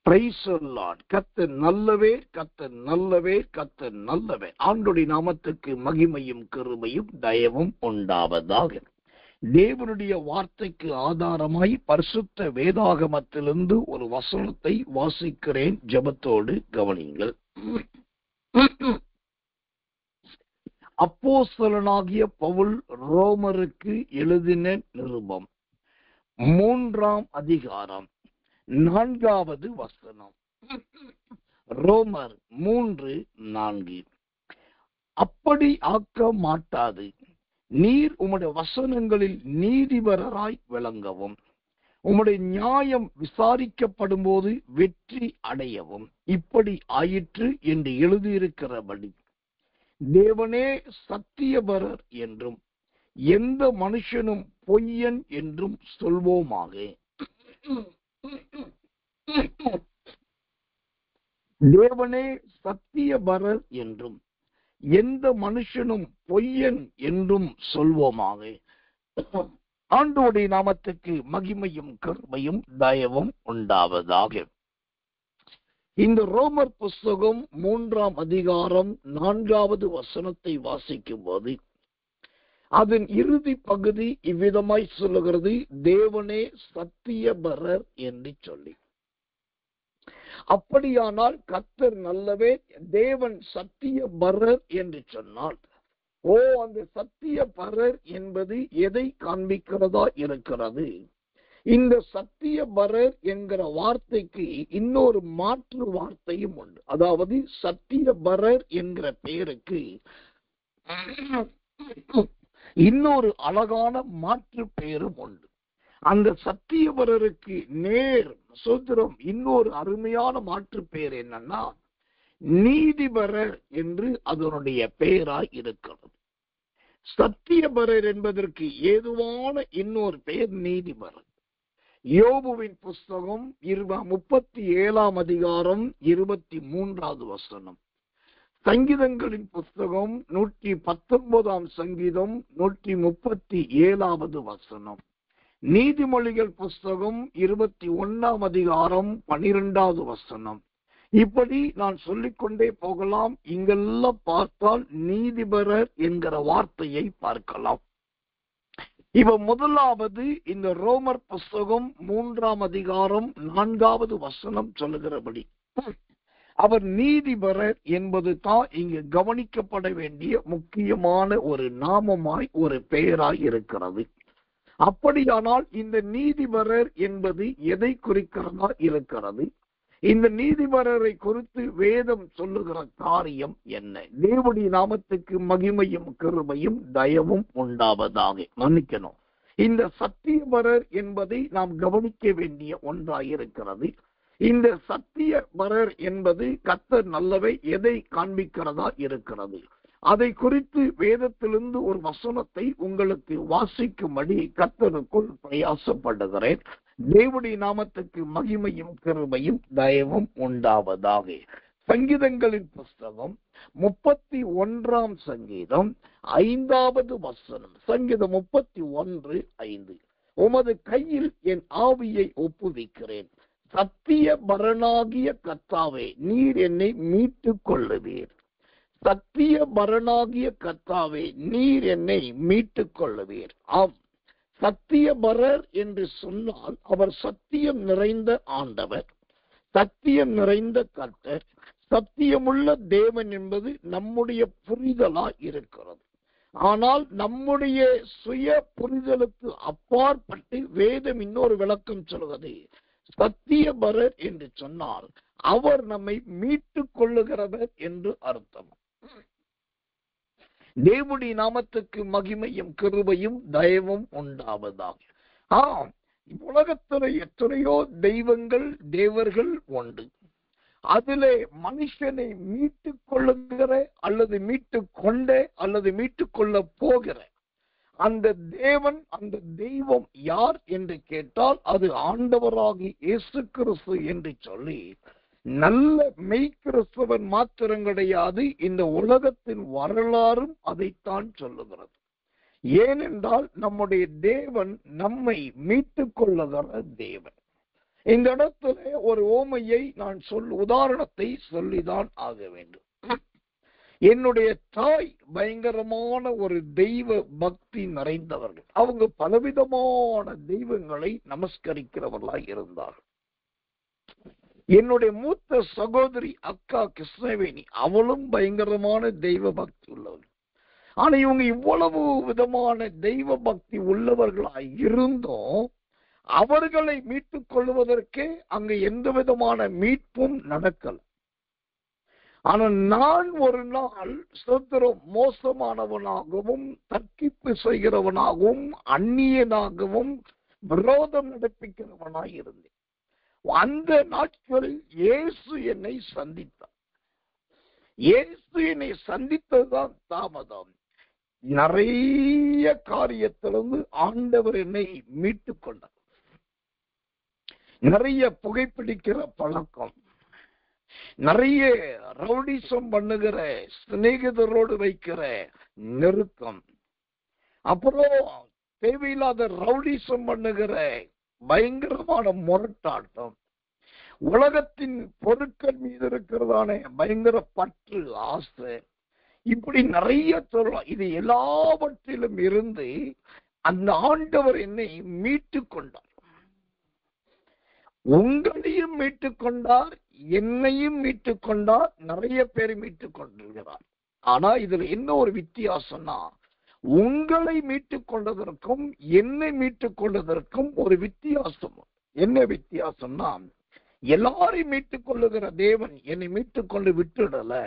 Praise the Lord. கர்த்தர் நல்லவர், கர்த்தர் நல்லவர், கர்த்தர் நல்லவர். ஆண்டவருடைய நாமத்துக்கு மகிமையும் கிருபையும் தயவும் உண்டாவதாக. தேவனுடைய வார்த்தைக்கு ஆதாரமாய் பரிசுத்த வேதாகமத்திலிருந்து ஒரு வசனத்தை வாசிக்கிறேன். ஜெபத்தோடு கவனியுங்கள். அப்போஸ்தலனாகிய பவுல் ரோமருக்கு எழுதின நிருபம் 3ஆம் அதிகாரம் 4வது வசனம். ரோமர் 3:4. அப்படி ஆக்க மாட்டாது, நீர் உம்முடைய வசனங்களில் நீதிபரராய் விளங்கவும், உம்முடைய நியாயம் விசாரிக்கப்படும் போது வெற்றி அடையவும் இப்படி ஆயிற்று என்று எழுதியிருக்கிறபடி தேவனே சத்தியபரர் என்றும் எந்த மனுஷனும் பொய்யன் என்றும் சொல்வோமாக. தேவனே சத்தியபரர் என்றும் எந்த மனுஷனும் பொய்யன் என்றும் சொல்வோமாக. ஆண்டவருடைய நாமத்துக்கு மகிமையும் கிருபையும் தயவும் உண்டாவதாக. இந்த ரோமர் புஸ்தகம் 3ஆம் அதிகாரம் 4வது வசனத்தை வாசிக்கும் போது அதன் இறுதி பகுதி இவ்விதமாய் சொல்லுகிறது, தேவனே சத்தியபரர் என்று சொல்லி. அப்படியானால் கர்த்தர் நல்லவர், தேவன் சத்தியபரர் என்று சொன்னால், அந்த சத்தியபரர் என்பது எதை காண்பிக்கிறதா இருக்கிறது? இந்த சத்தியபரர் என்கிற வார்த்தைக்கு இன்னொரு மாற்று வார்த்தையும் உண்டு. அதாவது சத்தியபரர் என்கிற பெயருக்கு இன்னொரு அழகான மாற்று பெயரும் உண்டு. அந்த சத்தியபரருக்கு நேர் சோத்திரம் இன்னொரு அருமையான மாற்று பெயர் என்னன்னா நீதிபரர் என்று அதனுடைய பெயராய் இருக்கிறது. சத்தியபரர் என்பதற்கு ஏதுவான இன்னொரு பெயர் நீதிபரர். யோபுவின் புஸ்தகம் 37ஆம் அதிகாரம் 23வது வசனம், சங்கீதங்களின் புஸ்தகம் 119ஆம் சங்கீதம் 137வது வசனம், நீதிமொழிகள் புஸ்தகம் 21ஆம் அதிகாரம் 12வது வசனம். இப்படி நான் சொல்லிக்கொண்டே போகலாம். இங்கெல்லாம் பார்த்தால் நீதிபரர் என்கிற வார்த்தையை பார்க்கலாம். முதலாவது இந்த ரோமர் புஸ்தகம் 3ஆம் அதிகாரம் 4வது வசனம் சொல்லுகிறபடி அவர் நீதிபரர் என்பது தான் இங்கு கவனிக்கப்பட வேண்டிய முக்கியமான ஒரு நாமமாய் ஒரு பெயராய் இருக்கிறது. அப்படியானால் இந்த நீதிபரர் என்பது எதை குறிக்கிறதா இருக்கிறது? இந்த நீதிபரரை குறித்து வேதம் சொல்லுகிற காரியம் என்ன? தேவனுடைய நாமத்துக்கு மகிமையும் கிருபையும் தயவும் உண்டாவதாக. மன்னிக்கணும், இந்த சத்தியபரர் என்பதை நாம் கவனிக்க வேண்டிய ஒன்றாயிருக்கிறது. இந்த சத்தியபரர் என்பது கர்த்தர் நல்லவை எதை காண்பிக்கிறதா இருக்கிறது? அதை குறித்து வேதத்திலிருந்து ஒரு வசனத்தை உங்களுக்கு வாசிக்கும்படி கர்த்தருக்குள் பிரயாசப்படுகிறேன். தேவனுடைய நாமத்துக்கு மகிமையும் கிருபையும் தயவும் உண்டாவதாக. சங்கீதங்களின் புஸ்தகம் 31ஆம் சங்கீதம் 5வது வசனம். சங்கீதம் 31:5, உமது கையில் என் ஆவியை ஒப்புவிக்கிறேன், சத்தியபரனாகிய கர்த்தாவே நீர் என்னை மீட்டுக் கொள்ளுவீர். சத்தியபரனாகிய கர்த்தாவே நீர் என்னை மீட்டுக் கொள்ளுவீர். ஆம், சத்தியபரர் என்று சொன்னால் அவர் சத்தியம் நிறைந்த ஆண்டவர், சத்தியம் நிறைந்த கர்த்தர், சத்தியமுள்ள தேவன் என்பது நம்முடைய புரிதலா இருக்கிறது. ஆனால் நம்முடைய சுய புரிதலுக்கு அப்பாற்பட்டு வேதம் இன்னொரு விளக்கம் சொல்வது, சத்தியபரர் என்று சொன்னால் அவர் நம்மை மீட்டுக் கொள்ளுகிறவர் என்று அர்த்தம். தேவனுடைய நாமத்துக்கு மகிமையும் கிருபையும் தயவும் உண்டாவதாக. உலகத்துல எத்தனையோ தெய்வங்கள் தேவர்கள் உண்டு. அதிலே மனுஷனை மீட்டுக் கொள்ளுகிற அல்லது மீட்டுக் கொண்ட அல்லது மீட்டுக் கொள்ள போகிற அந்த தேவன், அந்த தெய்வம் யார் என்று கேட்டால் அது ஆண்டவராகி இயேசு கிறிஸ்து என்று சொல்லி, நல்ல மெய்கிறிஸ்தவன் மாத்திரம் கிடையாது, இந்த உலகத்தின் வரலாறும் அதைத்தான் சொல்லுகிறது. ஏனென்றால் நம்முடைய தேவன் நம்மை மீட்டுக் கொள்ளுகிற தேவன். இந்த இடத்துல ஒரு ஓமையை நான் உதாரணத்தை சொல்லிதான் ஆக வேண்டும். என்னுடைய தாய் பயங்கரமான ஒரு தெய்வ பக்தி நிறைந்தவர்கள். அவங்க பலவிதமான தெய்வங்களை நமஸ்கரிக்கிறவர்களாய் இருந்தார்கள். என்னுடைய மூத்த சகோதரி அக்கா கிருஷ்ணவேணி, அவளும் பயங்கரமான தெய்வ பக்தி உள்ளவர்கள். ஆனா இவங்க இவ்வளவு விதமான தெய்வ பக்தி உள்ளவர்களாய் இருந்தும் அவர்களை மீட்டுக் கொள்வதற்கு அங்கு எந்த விதமான மீட்பும் நடக்கல. ஆனா நான் ஒரு நாள் சுதந்திரம் மோசமானவனாகவும் தர்க்கிப்பு செய்கிறவனாகவும் அந்நியனாகவும் விரோதம் நடப்பிக்கிறவனாய் இருந்தேன். அந்த நாட்களில் இயேசு என்னை சந்தித்தார். இயேசு என்னை சந்தித்ததுதான் தாமதம். நிறைய காரியத்திலிருந்து ஆண்டவர் என்னை மீட்டுக் கொண்டார். நிறைய புகைப்பிடிக்கிற பழக்கம், நிறைய ரவுடிசம் பண்ணுகிற சிநேகிதரோடு வைக்கிற நெருக்கம், அப்புறம் தேவையில்லாத ரவுடிசம் பண்ணுகிற பயங்கரமான முரட்டாட்டம், உலகத்தின் பொருட்கள் மீது இருக்கிறதான பயங்கர பற்று, ஆசை, இப்படி நிறைய சொல்லலாம். இது எல்லாவற்றிலும் இருந்து அந்த ஆண்டவர் என்னை மீட்டுக் கொண்டார். உங்களையும் மீட்டுக் கொண்டார், என்னையும் மீட்டுக் கொண்டார், நிறைய பேரை மீட்டுக் கொண்டிருக்கிறார். ஆனா இதுல என்ன ஒரு வித்தியாசம்னா, உங்களை மீட்டுக் கொண்டதற்கும் என்னை மீட்டுக் கொண்டதற்கும் ஒரு வித்தியாசம். என்ன வித்தியாசம்னா, எல்லாரையும் மீட்டுக் கொள்ளுகிற தேவன் என்னை மீட்டுக் கொண்டு விட்டுடல.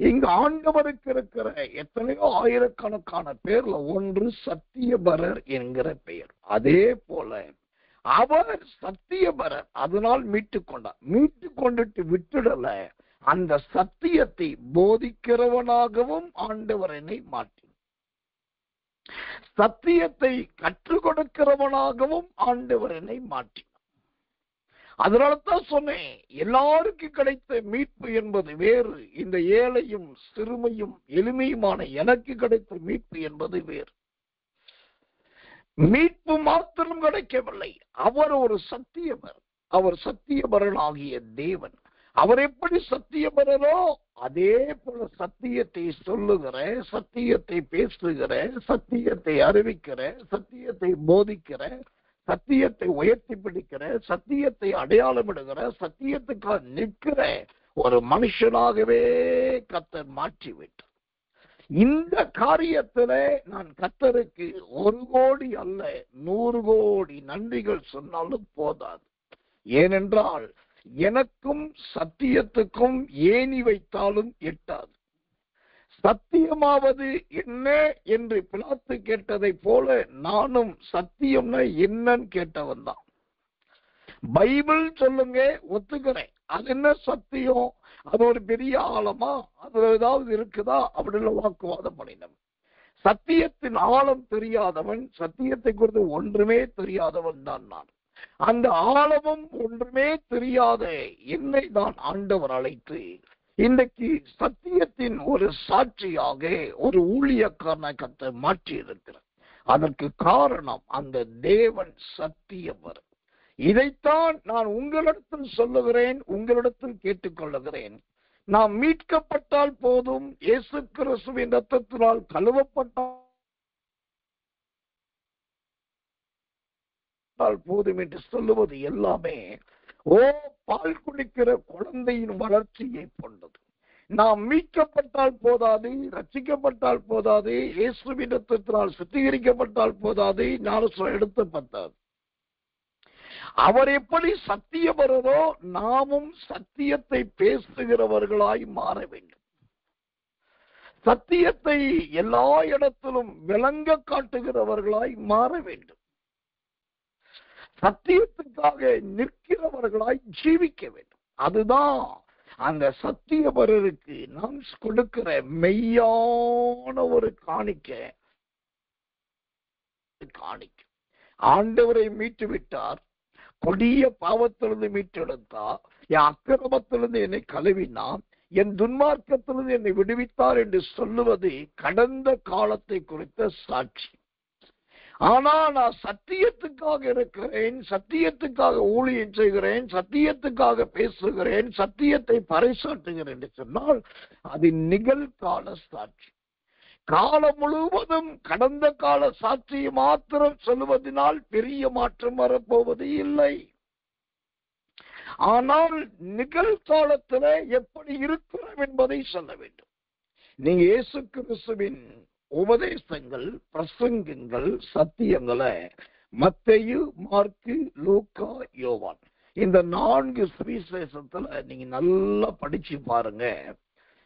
இங்க ஆண்டவருக்கு இருக்கிற எத்தனையோ ஆயிரக்கணக்கான பேர்ல ஒன்று சத்தியபரர் என்கிற பெயர். அதே போல அவர் சத்தியபரர், அதனால் மீட்டுக் கொண்டார். மீட்டுக் கொண்டுட்டு விட்டுடல, அந்த சத்தியத்தை போதிக்கிறவனாகவும் ஆண்டவர் என்னை மாற்றி, சத்தியத்தை கற்றுக் கொடுக்கிறவனாகவும் ஆண்டவர் என்னை மாற்றி. அதனால்தான் சொன்னேன், எல்லாருக்கும் கிடைத்த மீட்பு என்பது வேறு, இந்த ஏழையும் சிறுமையும் எளிமையுமான எனக்கு கிடைத்த மீட்பு என்பது வேறு. மீட்பு மாத்திரம் கிடைக்கவில்லை, அவர் ஒரு சத்தியபரர். அவர் சத்தியபரனாகிய தேவன். அவர் எப்படி சத்தியபரரோ அதே போல சத்தியத்தை சொல்லுகிற, சத்தியத்தை பேசுகிற, சத்தியத்தை அறிவிக்கிற, சத்தியத்தை போதிக்கிற, சத்தியத்தை உயர்த்தி பிடிக்கிற, சத்தியத்தை அடையாளமிடுகிற, சத்தியத்துக்காக நிற்கிற ஒரு மனுஷனாகவே கர்த்தர் மாற்றிவிட்டார். இந்த காரியத்துல நான் கர்த்தருக்கு 1 கோடி அல்ல 100 கோடி நன்றிகள் சொன்னாலும் போதாது. ஏனென்றால் எனக்கும் சத்தியத்துக்கும் ஏணி வைத்தாலும் எட்டாது. சத்தியமாவது என்ன என்று பிலாத்து கேட்டதை போல நானும் சத்தியம்னா என்னன்னு கேட்டவன் தான். பைபிள் சொல்லுங்க, ஒத்துக்கிறேன். அது என்ன சத்தியம், அது ஒரு பெரிய ஆழமா, அதுல ஏதாவது இருக்குதா அப்படின்னு வாக்குவாதம் பண்ணினவன். சத்தியத்தின் ஆழம் தெரியாதவன், சத்தியத்தை குறித்து ஒன்றுமே தெரியாதவன் தான் நான். அந்த ஆழமும் ஒன்றுமே தெரியாத என்னை தான் ஆண்டவர் அழைத்து இன்றைக்கு சத்தியத்தின் ஒரு சாட்சியாக ஒரு ஊழியக்காரனை கர்த்தர் மாற்றி இருக்கிறார். அதற்கு காரணம் அந்த தேவன் சத்தியவர். இதைத்தான் நான் உங்களிடத்தில் சொல்லுகிறேன், உங்களிடத்தில் கேட்டுக்கொள்ளுகிறேன். நாம் மீட்கப்பட்டால் போதும், இயேசு கிறிஸ்துவின் இரத்தத்தினால் கழுவப்பட்டால் போதும் என்று சொல்லுவது எல்லாமே பால் குடிக்கிற குழந்தையின் வளர்ச்சியை கொண்டது. நாம் மீட்கப்பட்டால் போதாது, ரட்சிக்கப்பட்டால் போதாது, இயேசுவின் இரத்தத்தினால் சுத்திகரிக்கப்பட்டால் போதாது, ஞானஸ்நானம் எடுக்கப்பட்டாது. அவர் எப்படி சத்தியபரரோ நாமும் சத்தியத்தை பேசுகிறவர்களாய் மாற வேண்டும். சத்தியத்தை எல்லா இடத்திலும் விளங்க காட்டுகிறவர்களாய் மாற வேண்டும். சத்தியத்துக்காக நிற்கிறவர்களாய் ஜீவிக்க வேண்டும். அதுதான் அந்த சத்தியபரருக்கு நாம் கொடுக்கிற மெய்யான ஒரு காணிக்கை. ஆண்டவரை மீட்டு விட்டார், கொடிய பாவத்திலிருந்து மீட்டெடுத்தார், என் அக்கிரமத்திலிருந்து என்னை கழுவினார், என் துன்மார்க்கத்திலிருந்து என்னை விடுவித்தார் என்று சொல்லுவது கடந்த காலத்தை குறித்த சாட்சி. ஆனா நான் சத்தியத்துக்காக இருக்கிறேன், சத்தியத்துக்காக ஊழியம் செய்கிறேன், சத்தியத்துக்காக பேசுகிறேன், சத்தியத்தை பறைசாற்றுகிறேன் என்று சொன்னால் அது நிகழ்கால சாட்சி. காலம் முழுவதும் கடந்த கால சாட்சியை மாத்திரம் சொல்லுவதனால் பெரிய மாற்றம் வரப்போவது இல்லை. ஆனால் நிகழ்காலத்துல எப்படி இருக்கிறோம் என்பதை சொல்ல வேண்டும். நீங்க இயேசு கிறிஸ்துவின் உபதேசங்கள், பிரசங்கங்கள், சத்தியங்களை மத்தேயு, மார்க்கு, லூக்கா, யோவான் இந்த 4 சுவிசேஷத்துல நீங்க நல்லா படிச்சு பாருங்க.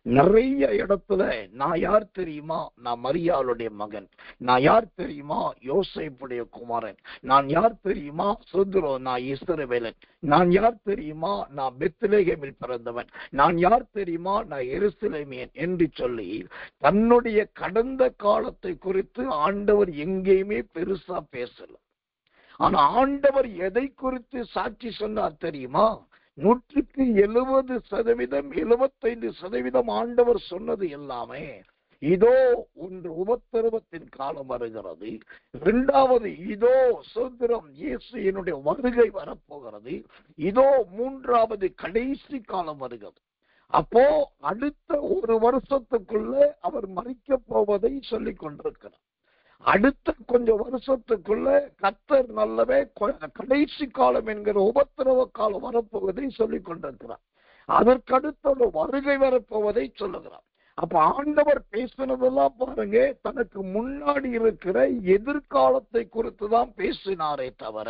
நிறைய இடத்துல நான் யார் தெரியுமா, நான் மரியாளுடைய மகன், நான் யார் தெரியுமா, யோசேப்புடைய குமாரன், நான் யார் தெரியுமா, நான் இஸ்ரவேலன், நான் யார் தெரியுமா, நான் பெத்லெகேமில் பிறந்தவன், நான் யார் தெரியுமா, நான் எருசலேமியன் என்று சொல்லி தன்னுடைய கடந்த காலத்தை குறித்து ஆண்டவர் எங்கேயுமே பெருசா பேசல. ஆனா ஆண்டவர் எதை குறித்து சாட்சி சொன்னார் தெரியுமா? 170%, 75% ஆண்டவர் சொன்னது எல்லாமே இதோ ஒன்று உபத்திரவத்தின் காலம் வருகிறது, இரண்டாவது இதோ சுதந்திரம் இயேசு என்னுடைய வருகை வரப்போகிறது, இதோ மூன்றாவது கடைசி காலம் வருகிறது. அப்போ அடுத்த 1 வருஷத்துக்குள்ள அவர் மரிக்க போவதை சொல்லிக் கொண்டிருக்கிறார். அடுத்த கொஞ்சம் வருஷத்துக்குள்ள கர்த்தர் நல்லவே கடைசி காலம் என்கிற உபத்திரவ காலம் வரப்போவதை சொல்லிக் கொண்டிருக்கிறார். அதற்கடுத்த வருகை வரப்போவதை சொல்லுகிறார். அப்ப ஆண்டவர் பேசினதெல்லாம் பாருங்க, தனக்கு முன்னாடி இருக்கிற எதிர்காலத்தை குறித்துதான் பேசினாரே தவிர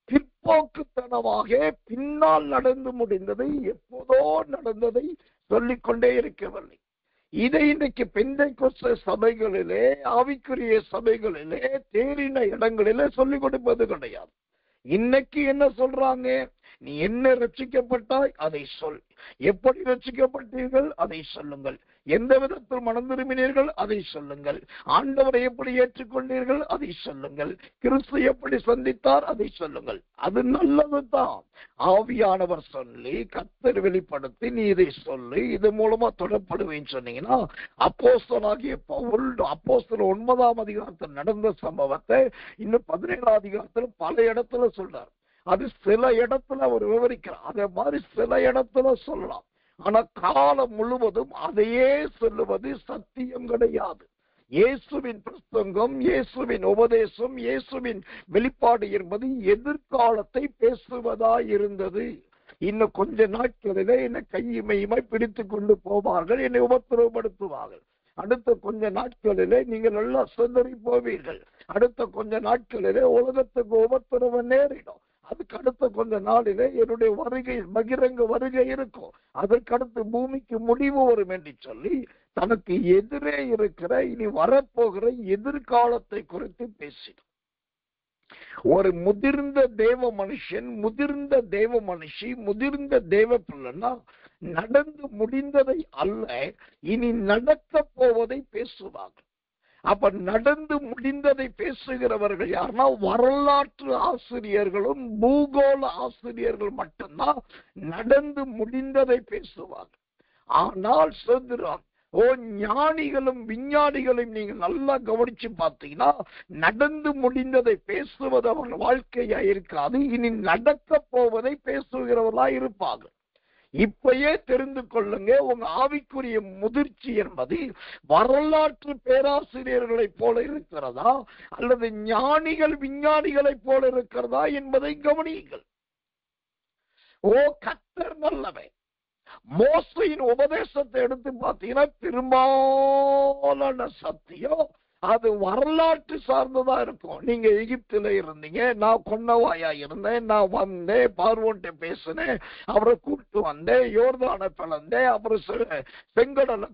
பிற்போக்குத்தனமாக பின்னால் நடந்து முடிந்ததை, எப்போதோ நடந்ததை சொல்லிக்கொண்டே இருக்கவில்லை. இதை இன்றைக்கு பெந்தைக்கோஸ்து சபைகளிலே, ஆவிக்குரிய சபைகளிலே, தேறின இடங்களிலே சொல்லிக் கொடுப்பது கிடையாது. இன்னைக்கு என்ன சொல்றாங்க? நீ என்ன ரட்சிக்கப்பட்டாய் அதை சொல், எப்படி ரட்சிக்கப்பட்டீர்கள் அதை சொல்லுங்கள், எந்த விதத்தில் மனம் திரும்பினீர்கள் அதை சொல்லுங்கள், ஆண்டவரை எப்படி ஏற்றுக்கொண்டீர்கள் அதை சொல்லுங்கள், கிறிஸ்து எப்படி சந்தித்தார் அதை சொல்லுங்கள். அது நல்லதுதான். ஆவியானவர் சொல்லி கர்த்தர் வெளிப்படுத்தி நீ இதை சொல்லி இது மூலமா தொடரப்படுவேன்னு சொன்னீங்கன்னா, அப்போஸ்தலனாகிய பவுல் அப்போஸ்தலர் 9ஆம் அதிகாரத்தில் நடந்த சம்பவத்தை இன்னும் 17ஆம் அதிகாரத்தில் பல இடத்துல சொல்றார். அது சில இடத்துல அவர் விவரிக்கிறார். அதே மாதிரி சில இடத்துல சொல்லலாம். ஆனா காலம் முழுவதும் அதையே சொல்லுவது சத்தியம் கிடையாது. இயேசுவின் பிரசங்கம், இயேசுவின் உபதேசம், இயேசுவின் வெளிப்பாடு என்பது எதிர்காலத்தை பேசுவதாய் இருந்தது. இன்னும் கொஞ்ச நாட்களிலே என்னை கையுமையுமாய் பிடித்துக் கொண்டு போவார்கள், என்னை உபத்திரவப்படுத்துவார்கள். அடுத்த கொஞ்ச நாட்களிலே நீங்கள் எல்லாம் சிதறி போவீர்கள். அடுத்த கொஞ்ச நாட்களிலே உலகத்துக்கு உபத்திரவம் நேரிடும். அதுக்கு அடுத்த கொஞ்ச நாளிலே என்னுடைய வருகை, பகிரங்க வருகை இருக்கும். அதற்கடுத்து பூமிக்கு முடிவு வரும் என்று சொல்லி தனக்கு எதிரே இருக்கிற இனி வரப்போகிற எதிர்காலத்தை குறித்து பேசிடும். ஒரு முதிர்ந்த தேவ மனுஷன், முதிர்ந்த தேவ மனுஷி, முதிர்ந்த தேவ பிள்ளைன்னா நடந்து முடிந்ததை அல்ல, இனி நடக்க போவதை பேசுவாங்க. அப்ப நடந்து முடிந்ததை பேசுகிறவர்கள் யாருன்னா வரலாற்று ஆசிரியர்களும் பூகோள ஆசிரியர்கள் மட்டும்தான் நடந்து முடிந்ததை பேசுவாங்க. ஆனால் சுதந்திரம் ஞானிகளும் விஞ்ஞானிகளையும் நீங்க நல்லா கவனிச்சு பார்த்தீங்கன்னா நடந்து முடிந்ததை பேசுவது அவர்கள் வாழ்க்கையா இருக்காது, இனி நடக்க போவதை பேசுகிறவர்களா இருப்பாங்க. இப்பயே தெரிந்து கொள்ளுங்க, உங்க ஆவிக்குரிய முதிர்ச்சி என்பது வரலாற்று பேராசிரியர்களை போல இருக்கிறதா அல்லது ஞானிகள் விஞ்ஞானிகளை போல இருக்கிறதா என்பதை கவனியுங்கள். கர்த்தர் நல்லவன். மோசையின் உபதேசத்தை எடுத்து பார்த்தீங்கன்னா பெரும்பாலான சத்தியம் அது வரலாற்று சார்ந்ததா இருக்கும். நீங்க எகிப்தில இருந்தீங்க, நான் கொன்னவாயா இருந்தேன், நான் வந்தேன், பார்வோன்ட்ட பேசினேன், அவரை கூப்பிட்டு வந்தேன், யோர்தானை பிளந்தேன், அப்புறம் செங்கடலை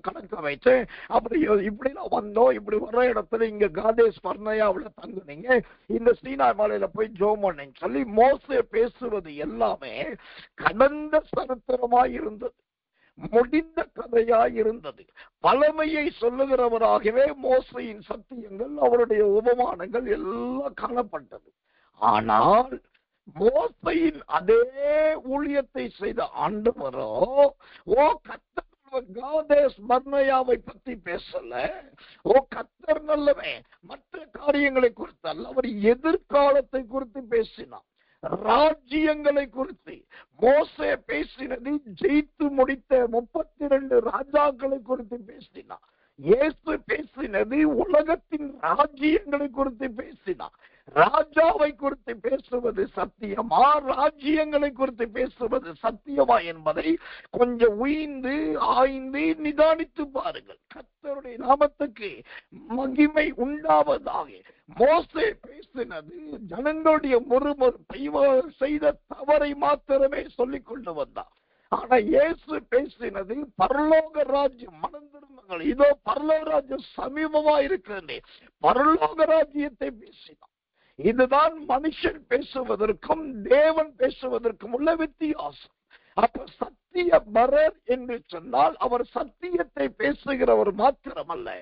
கணக்க வைத்தேன், அப்புறம் இப்படிலாம் வந்தோம், இப்படி வர இடத்துல இங்க காதேஸ் பர்னயாவுல தங்குனீங்க, இந்த சீனா மலையில போய் ஜோம் பண்ணேன்னு சொல்லி மோசே பேசுவது எல்லாமே கடந்த சரித்திரமாய் இருந்தது, முடிந்த கதையாய் இருந்தது. பழமையை சொல்லுகிறவராகவே மோசையின் சத்தியங்கள், அவருடைய உபமானங்கள் எல்லாம் காணப்பட்டது. ஆனால் மோசையின் அதே ஊழியத்தை செய்த ஆண்டவரோ கர்த்தர் அவர் காதேஸ் பர்னேயாவை பத்தி பேசல. கர்த்தர் நல்லவன் மற்ற காரியங்களை குறித்து அல்ல, அவர் எதிர்காலத்தை குறித்து பேசினார். ராஜ்யங்களை குறித்து மோசே பேசினது ஜெயித்து முடித்த 32 ராஜாக்களை குறித்து பேசினார். இயேசு பேசினது உலகத்தின் ராஜ்யங்களை குறித்து பேசினார். ராஜாவை குறித்து பேசுவது சத்தியமா, ராஜ்யங்களை குறித்து பேசுவது சத்தியமா என்பதை கொஞ்சம் உயிர்ந்து ஆய்ந்து நிதானித்து பாருங்கள். கர்த்தருடைய நாமத்துக்கு மகிமை உண்டாவதாக. மோசே பேசினது ஜனங்களுடைய முறுமுறுப்பை செய்த தவறை மாத்திரமே சொல்லிக் கொண்டு வந்தார். ஆனா இயேசு பேசினது பரலோக ராஜ்யம், மனம் திரும்புங்கள், இதோ பரலோக ராஜ்யம் சமீபமா இருக்கிறது, பரலோக ராஜ்யத்தை பேசினார். இதுதான் மனுஷன் பேசுவதற்கும் தேவன் பேசுவதற்கும் உள்ள வித்தியாசம். அப்ப சத்தியபரர் என்று சொன்னால் அவர் சத்தியத்தை பேசுகிறவர் மாத்திரமல்ல,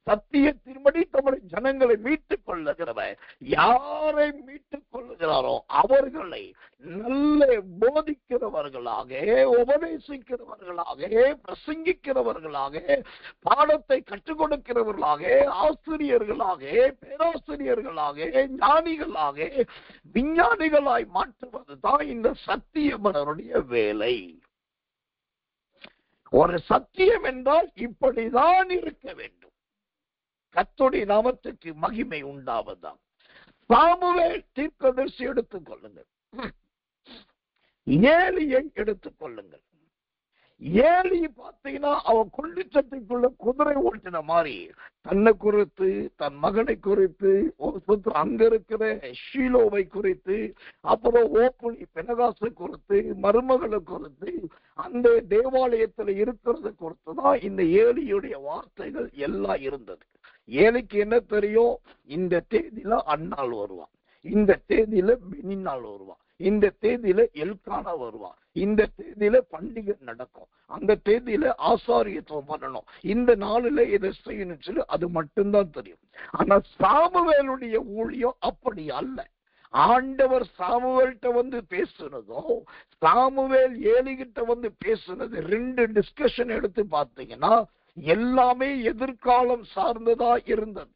சத்தியத்தின்படி தம்முடைய ஜனங்களை மீட்டுக் கொள்ளுகிறவர். யாரை மீட்டுக் கொள்ளுகிறாரோ அவர்களை நல்ல போதிக்கிறவர்களாக, உபதேசிக்கிறவர்களாக, பிரசங்கிக்கிறவர்களாக, பாடத்தை கற்றுக் கொடுக்கிறவர்களாக, ஆசிரியர்களாக, பேராசிரியர்களாக, ஞானிகளாக, விஞ்ஞானிகளாய் மாற்றுவதுதான் இந்த சத்தியபரருடைய வேலை. ஒரு சத்தியம் என்றால் இப்படிதான் இருக்க வேண்டும். கர்த்தருடைய நாமத்துக்கு மகிமை உண்டாவதா. சாமுவேல் தீர்க்கதரிசி எடுத்துக் கொள்ளுங்கள், ஏலியை எடுத்துக் கொள்ளுங்கள். ஏலி பார்த்தீங்கன்னா அவன் கொள்ளிச்சத்துக்குள்ள குதிரை ஓட்டின மாதிரி தன்னை குறித்து, தன் மகனை குறித்து, அங்க இருக்கிற ஷீலோவை குறித்து, அப்புறம் ஓப்புனி பெனகாசை குறித்து, மருமகளை குறித்து, அந்த தேவாலயத்துல இருக்கிறது குறித்துதான் இந்த ஏலியுடைய வார்த்தைகள் எல்லாம் இருந்தது. ஏலிக்கு என்ன தெரியும்? இந்த தேதியில அன்னாள் வருவான், இந்த தேதியில பெனிநாள் வருவான், இந்த தேதியில எல்கானா வருவான், இந்த தேதியில பண்டிகை நடக்கும், அந்த தேதியில ஆசாரியத்துவம் பண்ணணும், இந்த நாளில இதை செய்யணும் சொல்லி அது மட்டும்தான் தெரியும். ஆனா சாமுவேலுடைய ஊழியம் அப்படி அல்ல. ஆண்டவர் சாமுவேல்கிட்ட வந்து பேசுனதோ, சாமுவேல் ஏலிகிட்ட வந்து பேசுனது, 2 டிஸ்கஷன் எடுத்து பார்த்தீங்கன்னா எல்லாமே எதிர்காலம் சார்ந்ததா இருந்தது.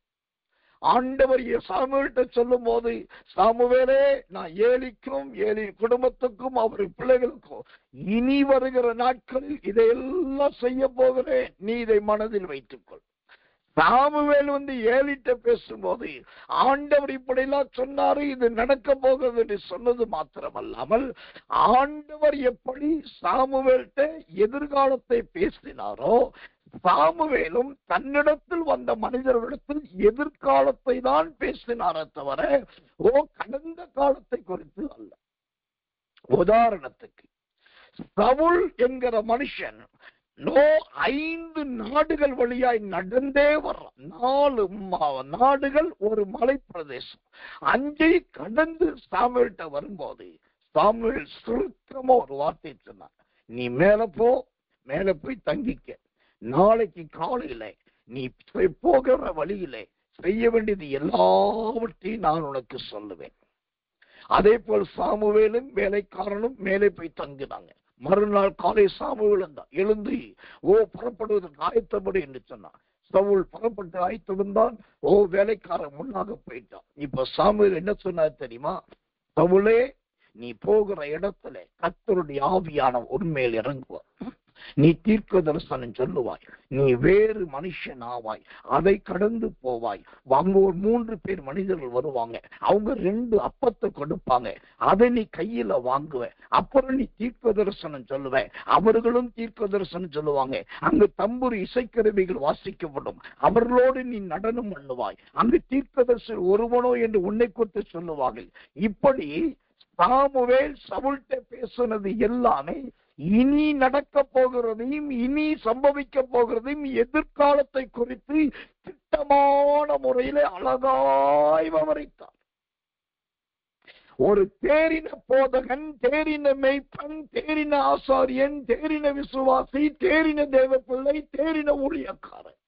ஆண்டவர் சாமுவேல்கிட்ட சொல்லும் போது, சாமுவேலே, நான் ஏலிக்கும் ஏலி குடும்பத்துக்கும் அவர் பிள்ளைகளுக்கும் இனி வருகிற நாட்களில் இதையெல்லாம் செய்ய போகிறேன், நீ இதை மனதில் வைத்துக்கொள். சாமுவேல் வந்து ஏலிட்ட பேசும்போது ஆண்டவர் இப்படிலாம் சொன்னாரு, இது நடக்க போகிறது என்று சொன்னது மாத்திரமல்லாமல், ஆண்டவர் எப்படி சாமுவேல்கிட்ட எதிர்காலத்தை பேசினாரோ, சாமுவேலும் தன்னிடத்தில் வந்த மனிதர்களிடத்தில் எதிர்காலத்தை தான் பேசினாரே தவிர கடந்த காலத்தை குறித்து அல்ல. உதாரணத்துக்கு சவுல் என்கிற மனுஷன் 5 நாடுகள் வழியாய் நடந்தே வர்றான். 4 நாடுகள், ஒரு மலை பிரதேசம், 5 கடந்து சாமுவேல்கிட்ட வரும்போது சாமுவேல் சுருக்கமா ஒரு வார்த்தை சொன்னார், நீ மேல போய் தங்கிக்க, நாளைக்கு காலையில நீ போகிற வழியில செய்ய வேண்டியது எல்லாவற்றையும் நான் உனக்கு சொல்லுவேன். அதே போல் சாமுவேலும் வேலைக்காரனும் மேலே போய் தங்கினாங்க. மறுநாள் காலை சாமுவேல் எழுந்து புறப்படுவதற்கு ஆயத்தப்படு என்று சொன்னான். சவுல் புறப்பட்டு ஆயத்தம், வேலைக்காரன் முன்னாக போயிட்டான். இப்ப சாமுவேல் என்ன சொன்னார் தெரியுமா? சவுலே, நீ போகிற இடத்துல கர்த்தருடைய ஆவியான உண்மையில் இறங்குவார், நீ தீர்க்க தரிசனம் சொல்லுவாய், நீ வேறு மனுஷன் ஆவாய், அதை கடந்து போவாய். அங்க ஒரு 3 பேர் மனிதர்கள் வருவாங்க, அவங்க 2 அப்பத்தை கொடுப்பாங்க, அதை நீ கையில வாங்குவ, அப்புறம் நீ தீர்க்க தரிசனம் சொல்லுவ, அவர்களும் தீர்க்க தரிசனம் சொல்லுவாங்க. அங்கு தம்புரு இசைக்கருவிகள் வாசிக்கப்படும், அவர்களோடு நீ நடனம் பண்ணுவாய், அங்கு தீர்க்க தரிசனம் ஒருவனோ என்று உன்னை குறித்து சொல்லுவார்கள். இப்படி சாமுவேல் சவுல்கிட்ட பேசுனது எல்லாமே இனி நடக்க போகிறதையும் இனி சம்பவிக்க போகிறதையும் எதிர்காலத்தை குறித்து திட்டமான முறையில அழகாய் விவரித்தார். ஒரு தேறின போதகன், தேறின மெய்ப்பன், தேறின ஆசாரியன், தேறின விசுவாசி, தேறின தேவ பிள்ளை, தேறின ஊழியக்காரன்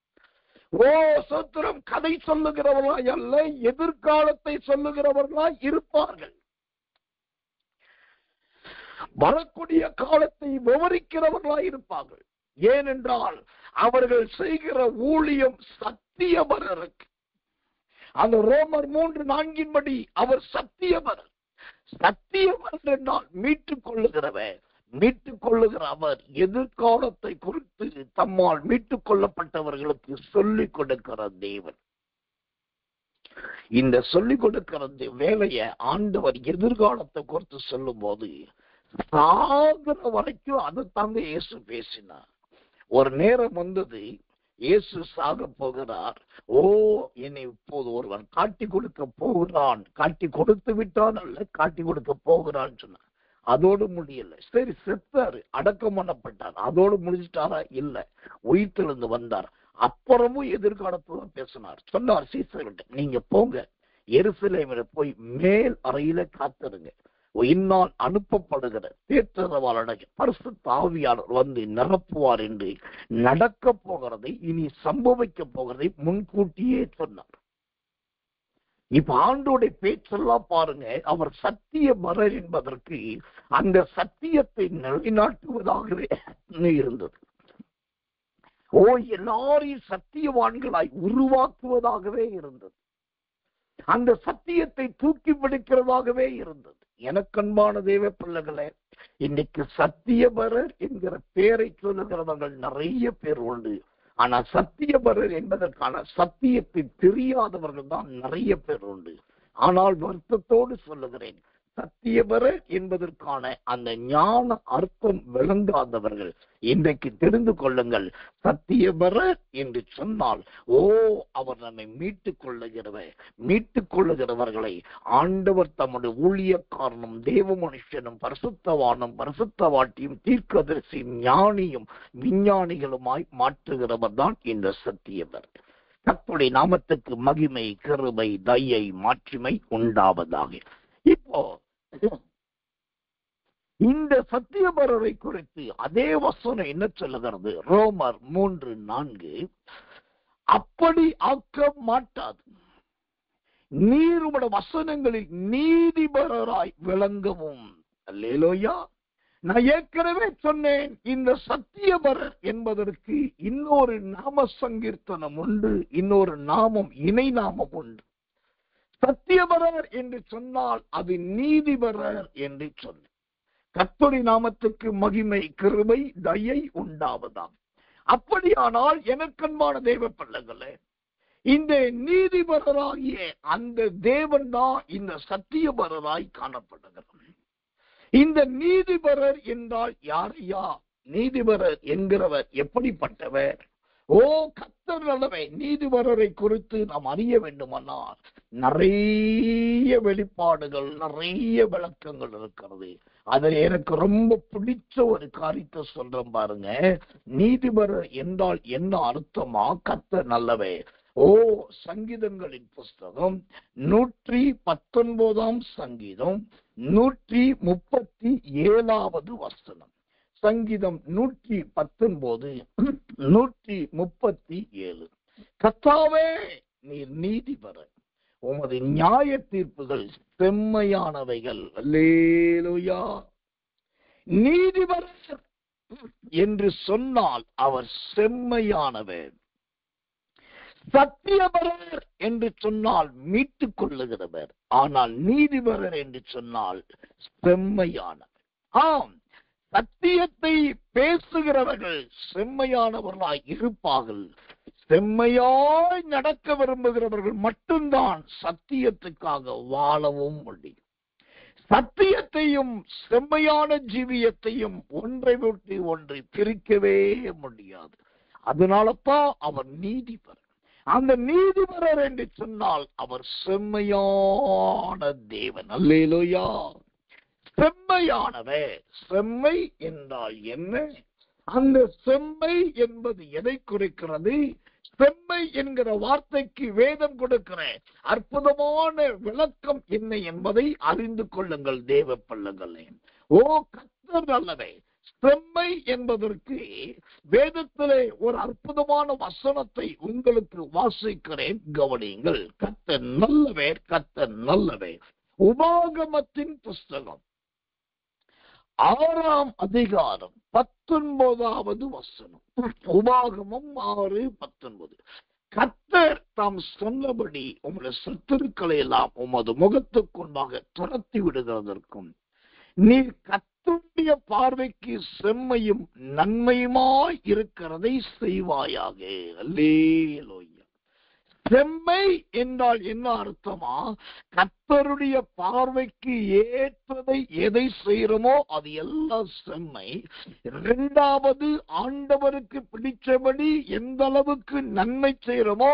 சோத்திரம் கதை சொல்லுகிறவர்களாய் அல்ல, எதிர்காலத்தை சொல்லுகிறவர்களாய் இருப்பார்கள். வரக்கூடிய காலத்தை விவரிக்கிறவர்களாய் இருப்பார்கள். ஏனென்றால் அவர்கள் செய்கிற ஊழியம் சத்தியபரருக்கு. அந்த ரோமர் 3:4 அவர் சத்தியபரர். சத்தியபரர் என்றால் மீட்டுக் கொள்ளுகிறவர். மீட்டுக் கொள்ளுகிற அவர் எதிர்காலத்தை குறித்து தம்மால் மீட்டுக் கொள்ளப்பட்டவர்களுக்கு சொல்லிக் கொடுக்கிற தேவன். இந்த சொல்லிக் கொடுக்கிற வேலையை ஆண்டவர் எதிர்காலத்தை குறித்து சொல்லும் போது சாகிற வரைக்கும் அதை தாங்க இயேசு பேசினார். ஒரு நேரம் வந்தது, இயேசு சாக போகிறார். ஓ, என்னை இப்போது ஒருவன் காட்டி கொடுக்க போகிறான், காட்டி கொடுத்து விட்டான் அல்ல, காட்டி கொடுக்க போகிறான்னு சொன்னார். அதோடு முடியல. சரி, செத்தாரு, அடக்கம் பண்ணப்பட்டார், அதோடு முடிஞ்சிட்டாரா? இல்ல, உயிர்த்தெழுந்து வந்தார். அப்புறமும் எதிர்காலத்துல பேசினார். சொன்னார் சீசர்கிட்ட, நீங்க போங்க, எருசலேமில போய் மேல் அறையில காத்திருங்க. இந்நாள் அனுப்பப்படுகிற தேற்றரவாளனை பரிசுத்த ஆவியாளர் வந்து நிரப்புவார் என்று நடக்க போகிறதை, இனி சம்பவிக்க போகிறதை முன்கூட்டியே சொன்னார். இப்ப ஆண்டோடைய பேச்செல்லாம் பாருங்க, அவர் சத்தியபரர் என்பதற்கு அந்த சத்தியத்தை நிலைநாட்டுவதாகவே இருந்தது. ஓ, எல்லாரையும் சத்தியவான்களாய் உருவாக்குவதாகவே இருந்தது. அந்த சத்தியத்தை தூக்கி பிடிக்கிறதாகவே இருந்தது. எனக்கன்பான தேவ பிள்ளைகளே, இன்னைக்கு சத்தியபரர் என்கிற பெயரை சொல்லுகிறவர்கள் நிறைய பேர் உண்டு. ஆனா சத்தியபரர் என்பதற்கான சத்தியத்தை தெரியாதவர்கள் தான் நிறைய பேர் உண்டு. ஆனால் வருத்தத்தோடு சொல்லுகிறேன், சத்தியபரர் என்பதற்கான அந்த ஞான அர்த்தம் விளங்காதவர்கள் இன்றைக்கு தெரிந்து கொள்ளுங்கள். சத்தியபரர் என்று சொன்னால், ஓ, அவர் நம்மை மீட்டுக் கொள்ளுகிறவர்களை ஆண்டவர் தம்முடைய ஊழியக்காரனும் தேவ மனுஷனும் பரிசுத்தவானும் பரிசுத்தவாட்டியும் தீர்க்கதரிசியும் ஞானியும் விஞ்ஞானிகளுமாய் மாற்றுகிறவர் தான் இந்த சத்தியபரர். கர்த்தருடைய நாமத்துக்கு மகிமை, கிருபை, தயை, மாட்சிமை உண்டாவதாக. இப்போ இந்த சத்தியபரரை குறித்து அதே வசனம் என்ன சொல்லுகிறது? ரோமர் 3:4, அப்படி ஆக்க மாட்டாது, நீர் உம்முடைய வசனங்களில் நீதிபரராய் விளங்கவும். அல்லேலூயா. நான் ஏற்கனவே சொன்னேன், இந்த சத்தியபரர் என்பதற்கு இன்னொரு நாம சங்கீர்த்தனம் உண்டு, இன்னொரு நாமம், இணை நாமம் உண்டு. சத்தியபரர் என்று சொன்னால் அது நீதிபரர் என்று சொன்ன. கர்த்தருடைய நாமத்துக்கு மகிமை, கிருபை, தயை உண்டாவதாம். அப்படியானால் எனக்கன்பான தேவ பிள்ளைகளே, இந்த நீதிபரராகிய அந்த தேவன் தான் இந்த சத்தியபரராய் காணப்படுகிறார். இந்த நீதிபரர் என்றால் யாரையா? நீதிபரர் என்கிறவர் எப்படிப்பட்டவர்? ஓ, கர்த்தர் நல்லவே. நீதிபரரை குறித்து நாம் அறிய வேண்டுமானால் நிறைய வெளிப்பாடுகள், நிறைய விளக்கங்கள் இருக்கிறது. அதில் எனக்கு ரொம்ப பிடிச்ச ஒரு காரியத்தை சொல்றேன் பாருங்க. நீதிபரர் என்றால் என்ன அர்த்தமா? கர்த்தர் நல்லவே. ஓ, சங்கீதங்களின் புஸ்தகம் 119 சங்கீதம் 137 வசனம். சங்கீதம் 119 137. கர்த்தாவே, நீர் நீதிபரர், உமது நியாய தீர்ப்புகள் செம்மையானவைகள். அல்லேலூயா. நீதிபரர் என்று சொன்னால் அவர் செம்மையானவர். சத்தியபரர் என்று சொன்னால் மீட்டுக் கொள்ளுகிறவர். ஆனால் நீதிபரர் என்று சொன்னால் செம்மையானவர். ஆம், சத்தியத்தை பேசுகிறவர்கள் செம்மையானவர்களாய் இருப்பார்கள். செம்மையாய் நடக்க விரும்புகிறவர்கள் மட்டும்தான் சத்தியத்துக்காக வாழவும் முடியும். சத்தியத்தையும் செம்மையான ஜீவியத்தையும் ஒன்றை விட்டு ஒன்றை பிரிக்கவே முடியாது. அதனாலதான் அவர் நீதிபரர். அந்த நீதிபரர் என்று சொன்னால் அவர் செம்மையான தேவன். அல்லேலூயா. செம்மையானவர். செம்மை என்றால் என்ன? அந்த செம்மை என்பது எதை குறிக்கிறது? செம்மை என்கிற வார்த்தைக்கு வேதம் கொடுக்கிற அற்புதமான விளக்கம் என்ன என்பதை அறிந்து கொள்ளுங்கள் தேவ பிள்ளைகளே. ஓ, கர்த்தர் நல்லவே. செம்மை என்பதற்கு வேதத்திலே ஒரு அற்புதமான வசனத்தை உங்களுக்கு வாசிக்கிறேன், கவனியுங்கள். கர்த்தர் நல்லவர், கர்த்தர் நல்லவர். உபாகமத்தின் புஸ்தகம் 6ஆம் அதிகாரம் 19வது வசனம். உபாகமம் 6:19. கர்த்தர் தாம் சொன்னபடி உங்களுடைய சத்துருக்களை எல்லாம் உமது முகத்துக்கு முன்பாக துரத்தி விடுகிறதற்கும் நீர் கர்த்தருடைய பார்வைக்கு செம்மையும் நன்மையுமாய் இருக்கிறதை செய்வாயாக. அல்லேலூயா. செம்மை என்றால் என்ன அர்த்தமா? கர்த்தருடைய பார்வைக்கு ஏற்றதை எதை செய்யறோமோ அது எல்லாம் செம்மை. இரண்டாவது, ஆண்டவருக்கு பிடிச்சபடி எந்த அளவுக்கு நன்மை செய்யறோமோ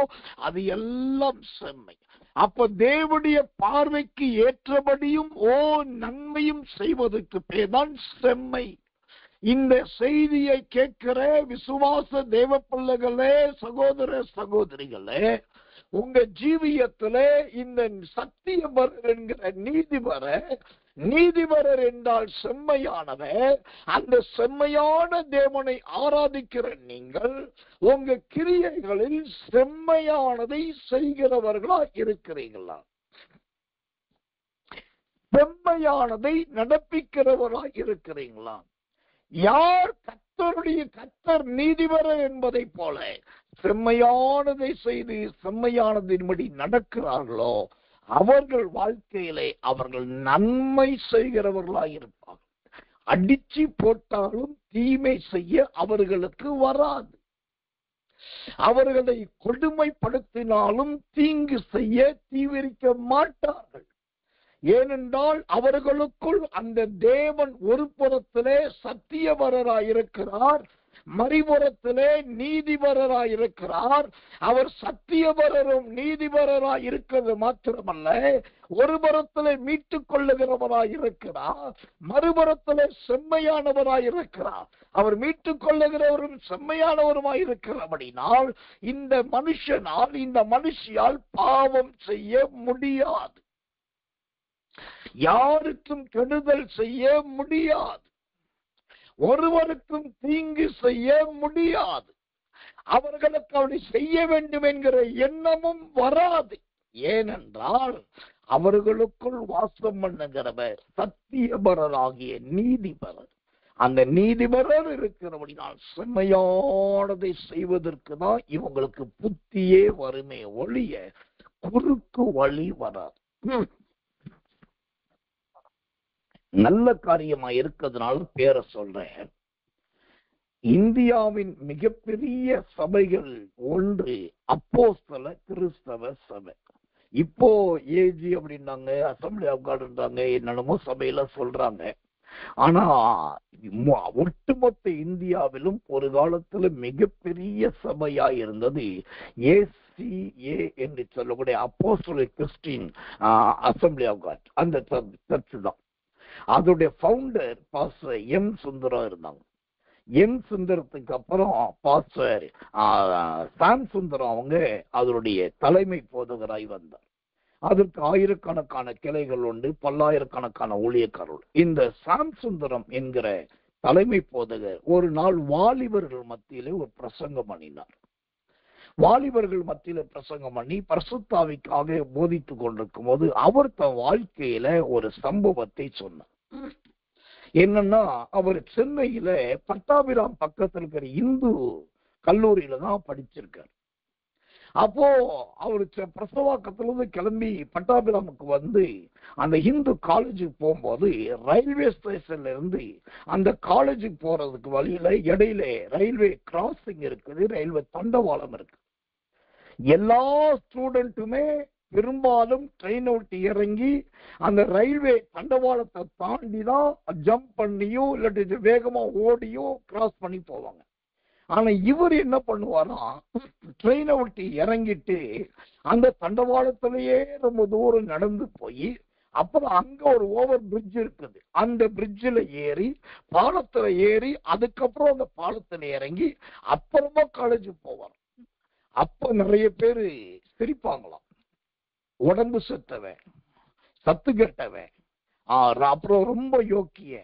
அது எல்லாம் செம்மை. அப்ப தேவனுடைய பார்வைக்கு ஏற்றபடியும் நன்மையும் செய்வதற்கு பேர் தான் செம்மை. இந்த செய்தியை கேட்கிற விசுவாச தேவ பிள்ளைகளே, சகோதர சகோதரிகளே, உங்க ஜீவியத்திலே இந்த சத்தியபரர் என்கிற நீதிபரர் என்றால் செம்மையானவர். அந்த செம்மையான தேவனை ஆராதிக்கிற நீங்கள் உங்க கிரியைகளில் செம்மையானதை செய்கிறவர்களா இருக்கிறீர்களா? செம்மையானதை நடப்பிக்கிறவரா இருக்கிறீங்களா? யார் கர்த்தர் நீதிபரர் என்பதை போல செம்மையானதை செய்து செம்மையானதின்படி நடக்கிறார்களோ அவர்கள் வாழ்க்கையிலே அவர்கள் நன்மை செய்கிறவர்களாய் இருப்பார்கள். அடிச்சு போட்டாலும் தீமை செய்ய அவர்களுக்கு வராது. அவர்களை கொடுமைப்படுத்தினாலும் தீங்கு செய்ய தீவிரிக்க மாட்டார்கள். ஏனென்றால் அவர்களுக்குள் அந்த தேவன் ஒரு புறத்திலே சத்தியபரராயிருக்கிறார், மறுபுறத்திலே நீதிபரராயிருக்கிறார். அவர் சத்தியபரரும் நீதிபரராய் இருக்கிறது மாத்திரமல்ல, ஒரு புறத்திலே மீட்டுக் கொள்ளுகிறவராயிருக்கிறார், மறுபுறத்திலே செம்மையானவராயிருக்கிறார். அவர் மீட்டுக் கொள்ளுகிறவரும் செம்மையானவருமாயிருக்கிறபடினால் இந்த மனுஷனால் இந்த மனுஷியால் பாவம் செய்ய முடியாது, யாருக்கும் கெடுதல் செய்ய முடியாது, ஒருவருக்கும் தீங்கு செய்ய முடியாது. அவர்களுக்கு அப்படி செய்ய வேண்டும் என்கிற எண்ணமும் வராது. ஏனென்றால் அவர்களுக்குள் வாசம் பண்ணுகிறவர் சத்தியபரராகிய நீதிபரர். அந்த நீதிபரர் இருக்கிறபடினால் செம்மையானதை செய்வதற்கு தான் இவங்களுக்கு புத்தியே வருமே ஒழிய குறுக்கு வழி வராது. நல்ல காரியமா இருக்கிறதுனால பேரை சொல்றேன். இந்தியாவின் மிகப்பெரிய சபைகள் ஒன்று அப்போஸ்தல கிறிஸ்தவ சபை. இப்போ ஏஜி அப்படின்றாங்க, அசம்பிளி ஆஃப் காட்ன்றாங்க, என்னென்னமோ சபையில சொல்றாங்க. ஆனா ஒட்டுமொத்த இந்தியாவிலும் ஒரு காலத்துல மிகப்பெரிய சபையா இருந்தது ACA என்று சொல்லக்கூடிய apostolic Christian assembly of God. அந்த சர்ச் தான். அதோடைய ஃபவுண்டர் பாஸ்டர் M. சுந்தரம் இருந்தாங்க. M. சுந்தரத்துக்கு அப்புறம் பாஸ்டர் சாம் சுந்தரம் அவங்க அதனுடைய தலைமை போதகராய் வந்தார். அதற்கு ஆயிரக்கணக்கான கிளைகள் உண்டு, பல்லாயிரக்கணக்கான ஊழியக்காரர்கள். இந்த சாம் சுந்தரம் என்கிற தலைமை போதகர் ஒரு நாள் வாலிபர்கள் மத்தியிலே ஒரு பிரசங்கம் பண்ணினார். வாலிபர்கள் மத்தியில பிரசங்கம் பண்ணி பரிசுத்தாவிக்காக போதித்துக் கொண்டிருக்கும் போது அவர் தன் வாழ்க்கையில ஒரு சம்பவத்தை சொன்னார். என்னன்னா, அவர் சென்னையில பட்டாபிராம் பக்கத்தில் இருக்கிற இந்து கல்லூரியில தான் படிச்சிருக்காரு. அப்போ அவரு பிரசவாக்கத்திலிருந்து கிளம்பி பட்டாபிராமுக்கு வந்து அந்த இந்து காலேஜுக்கு போகும்போது ரயில்வே ஸ்டேஷன்ல இருந்து அந்த காலேஜுக்கு போறதுக்கு வழியில இடையில ரயில்வே கிராசிங் இருக்குது, ரயில்வே தண்டவாளம் இருக்கு. எல்லா ஸ்டூடெண்ட்டுமே பெரும்பாலும் ட்ரெயின் விட்டு இறங்கி அந்த ரயில்வே தண்டவாளத்தை தாண்டி தான் ஜம்ப் பண்ணியோ இல்லாட்டி வேகமா ஓடியோ கிராஸ் பண்ணி போவாங்க. ஆனா இவர் என்ன பண்ணுவாரா, ட்ரெயினை விட்டு இறங்கிட்டு அந்த தண்டவாளத்திலேயே ரொம்ப தூரம் நடந்து போய் அப்புறம் அங்க ஒரு ஓவர் பிரிட்ஜ் இருக்குது, அந்த பிரிட்ஜில் ஏறி பாலத்துல ஏறி அதுக்கப்புறம் அந்த பாலத்துல இறங்கி அப்புறமா காலேஜுக்கு போவார். அப்ப நிறைய பேரு சிரிப்பாங்களாம். உடம்பு செத்தவன், சத்து கெட்டவன், அப்புறம் ரொம்ப யோக்கிய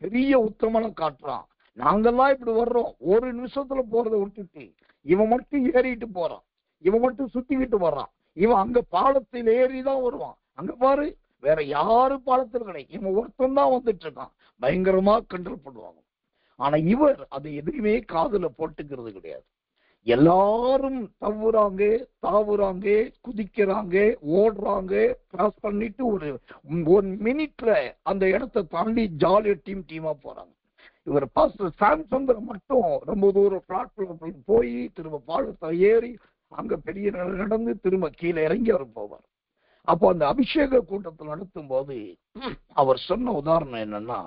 பெரிய உத்தமனை காட்டுறான், நாங்கெல்லாம் இப்படி வர்றோம், ஒரு நிமிஷத்துல போறதை விட்டுட்டு இவன் மட்டும் ஏறிட்டு போறான், இவன் மட்டும் சுத்திக்கிட்டு வர்றான், இவன் அங்க பாலத்தில் ஏறிதான் வருவான், அங்க பாரு வேற யாரு பாலத்தில் கிடையாது, இவன் ஒருத்தன் தான் வந்துட்டு இருக்கான், பயங்கரமா கண்ட்ரோல் பண்ணுவாங்க. ஆனா இவர் அதை எதுவுமே காதுல போட்டுக்கிறது கிடையாது. எல்லாரும் தவுறாங்க, தாவுறாங்க, குதிக்கிறாங்க, ஓடுறாங்க, கிராஸ் பண்ணிட்டு ஒரு 1 மினிட்ல அந்த இடத்தை தாண்டி ஜாலியா டீமா போறாங்க. இவர் பாஸ்டர் சாம் சுந்தரம் மட்டும் ரொம்ப தூரம் பிளாட்ஃபார்ம் போய் திரும்ப பாலத்தை ஏறி அங்க பெரிய நடந்து திரும்ப கீழே இறங்கி அவர் போவார். அப்போ அந்த அபிஷேக கூட்டத்தில் நடத்தும் போது அவர் சொன்ன உதாரணம் என்னன்னா,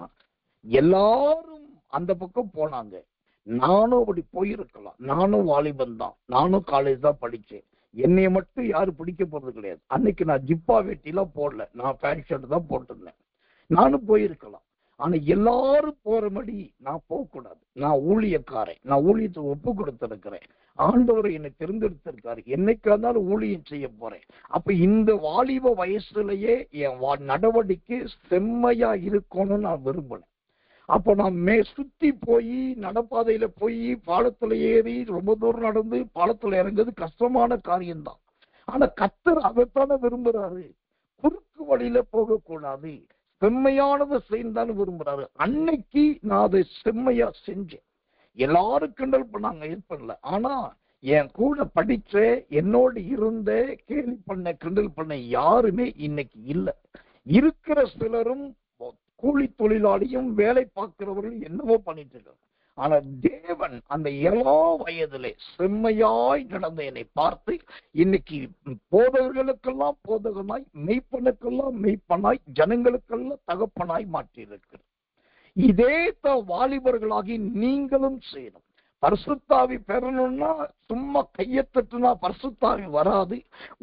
எல்லாரும் அந்த பக்கம் போனாங்க, நானும் அப்படி போயிருக்கலாம். நானும் வாலிபன் தான், நானும் காலேஜ் தான் படிச்சேன், என்னைய மட்டும் யாரும் பிடிக்க போறது கிடையாது. அன்னைக்கு நான் ஜிப்பா வெட்டிலாம் போடல, நான் பேண்ட் ஷர்ட் தான் போட்டிருந்தேன். நானும் போயிருக்கலாம். ஆனா எல்லாரும் போறபடி நான் போகக்கூடாது. நான் ஊழியக்காரன், நான் ஊழியத்தை ஒப்பு கொடுத்திருக்கிறேன். ஆண்டவரை என்னை தேர்ந்தெடுத்திருக்காரு, என்னைக்கு இருந்தாலும் ஊழியம் செய்ய போறேன். அப்ப இந்த வாலிப வயசுலயே என் நடவடிக்கை செம்மையா இருக்கணும்னு நான் விரும்பினேன். அப்போ நான் சுத்தி போய் நடப்பாதையில போய் பாலத்துல ஏறி ரொம்ப தூரம் நடந்து பாலத்துல இறங்குறது கஷ்டமான காரியம்தான். ஆனா கர்த்தர் அதைத்தானே விரும்புறாரு. குறுக்கு வழியில போகக்கூடாது, செம்மையானதை செய்தான்னு விரும்புறாரு. அன்னைக்கு நான் அதை செம்மையா செஞ்சேன். எல்லாரும் கிண்டல் பண்ணாங்க, இது பண்ணல. ஆனா என் கூட படிச்ச, என்னோடு இருந்த, கேலி பண்ண, கிண்டல் பண்ண யாருமே இன்னைக்கு இல்லை. இருக்கிற சிலரும் கூலி தொழிலாளியும் வேலை பார்க்கிறவர்கள் என்னவோ பண்ணிட்டு இருக்காங்க. ஆனா தேவன் அந்த 7 வயதிலே செம்மையாய் நடந்த என்னை பார்த்து இன்னைக்கு போதகர்களுக்கெல்லாம் போதகனாய், மெய்ப்பனுக்கெல்லாம் மெய்ப்பனாய், ஜனங்களுக்கெல்லாம் தகப்பனாய் மாற்றி இருக்கிறார். இதே தான் வாலிபர்களாகி நீங்களும் செய்யணும். பரிசுத்தாவி பெறணும்னா சும்மா கையத்தட்டுனா பரிசுத்தாவி வராது.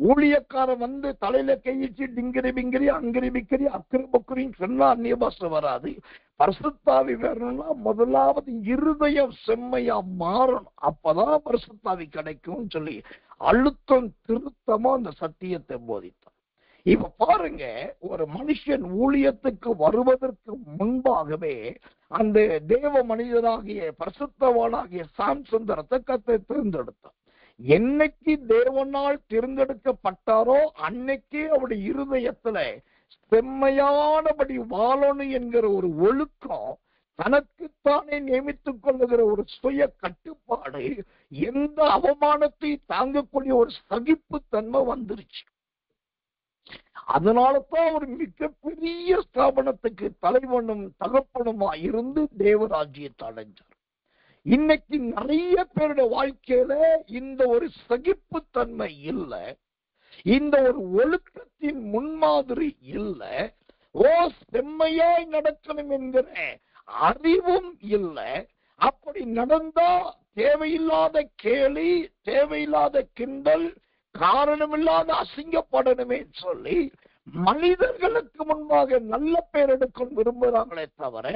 ஊழியக்காரன் வந்து தலையில கையிச்சு டிங்கிரி பிங்கிரி அங்கிரி பிக்கிரி அக்கரி பக்குரின்னு சொன்னா அந்நிய பாஷை வராது. பரிசுத்தாவி பெறணும்னா முதலாவது இருதயம் செம்மையா மாறணும், அப்பதான் பரிசுத்தாவி கிடைக்கும் சொல்லி அழுத்தம் திருத்தமா அந்த சத்தியத்தை போதித்தார். இப்ப பாருங்க, ஒரு மனுஷன் ஊழியத்துக்கு வருவதற்கு முன்பாகவே அந்த தேவ மனிதனாகிய பரிசுத்தவானாகிய சாம் சுந்தரத்தை கர்த்தர் தேர்ந்தெடுத்தார். என்னைக்கு தேவனால் தேர்ந்தெடுக்கப்பட்டாரோ அன்னைக்கே அவருடைய இருதயத்துல செம்மையானபடி வாழணும் என்கிற ஒரு ஒழுக்கம், தனக்குத்தானே நியமித்துக் கொள்ளுகிற ஒரு சுய கட்டுப்பாடு, எந்த அவமானத்தை தாங்கக்கூடிய ஒரு சகிப்புத்தன்மை வந்துருச்சு. அதனாலதான் அவர் மிகப்பெரிய ஸ்தாபனத்துக்கு தலைவனும் தகப்பனுமா இருந்து தேவராஜ்யத்தை அடைஞ்சார். இன்னைக்கு நிறைய பேருடைய வாழ்க்கையில இந்த ஒரு சகிப்புத்தன்மை இல்லை, இந்த ஒரு ஒழுக்கத்தின் முன்மாதிரி இல்லை, செம்மையாய் நடக்கணும் என்கிற அறிவும் இல்லை. அப்படி நடந்தா தேவையில்லாத கேலி, தேவையில்லாத கிண்டல், காரணமில்லாத அசிங்கப்படணுமே சொல்லி மனிதர்களுக்கு முன்பாக நல்ல பேர் எடுக்க விரும்புகிறாங்களே தவிர,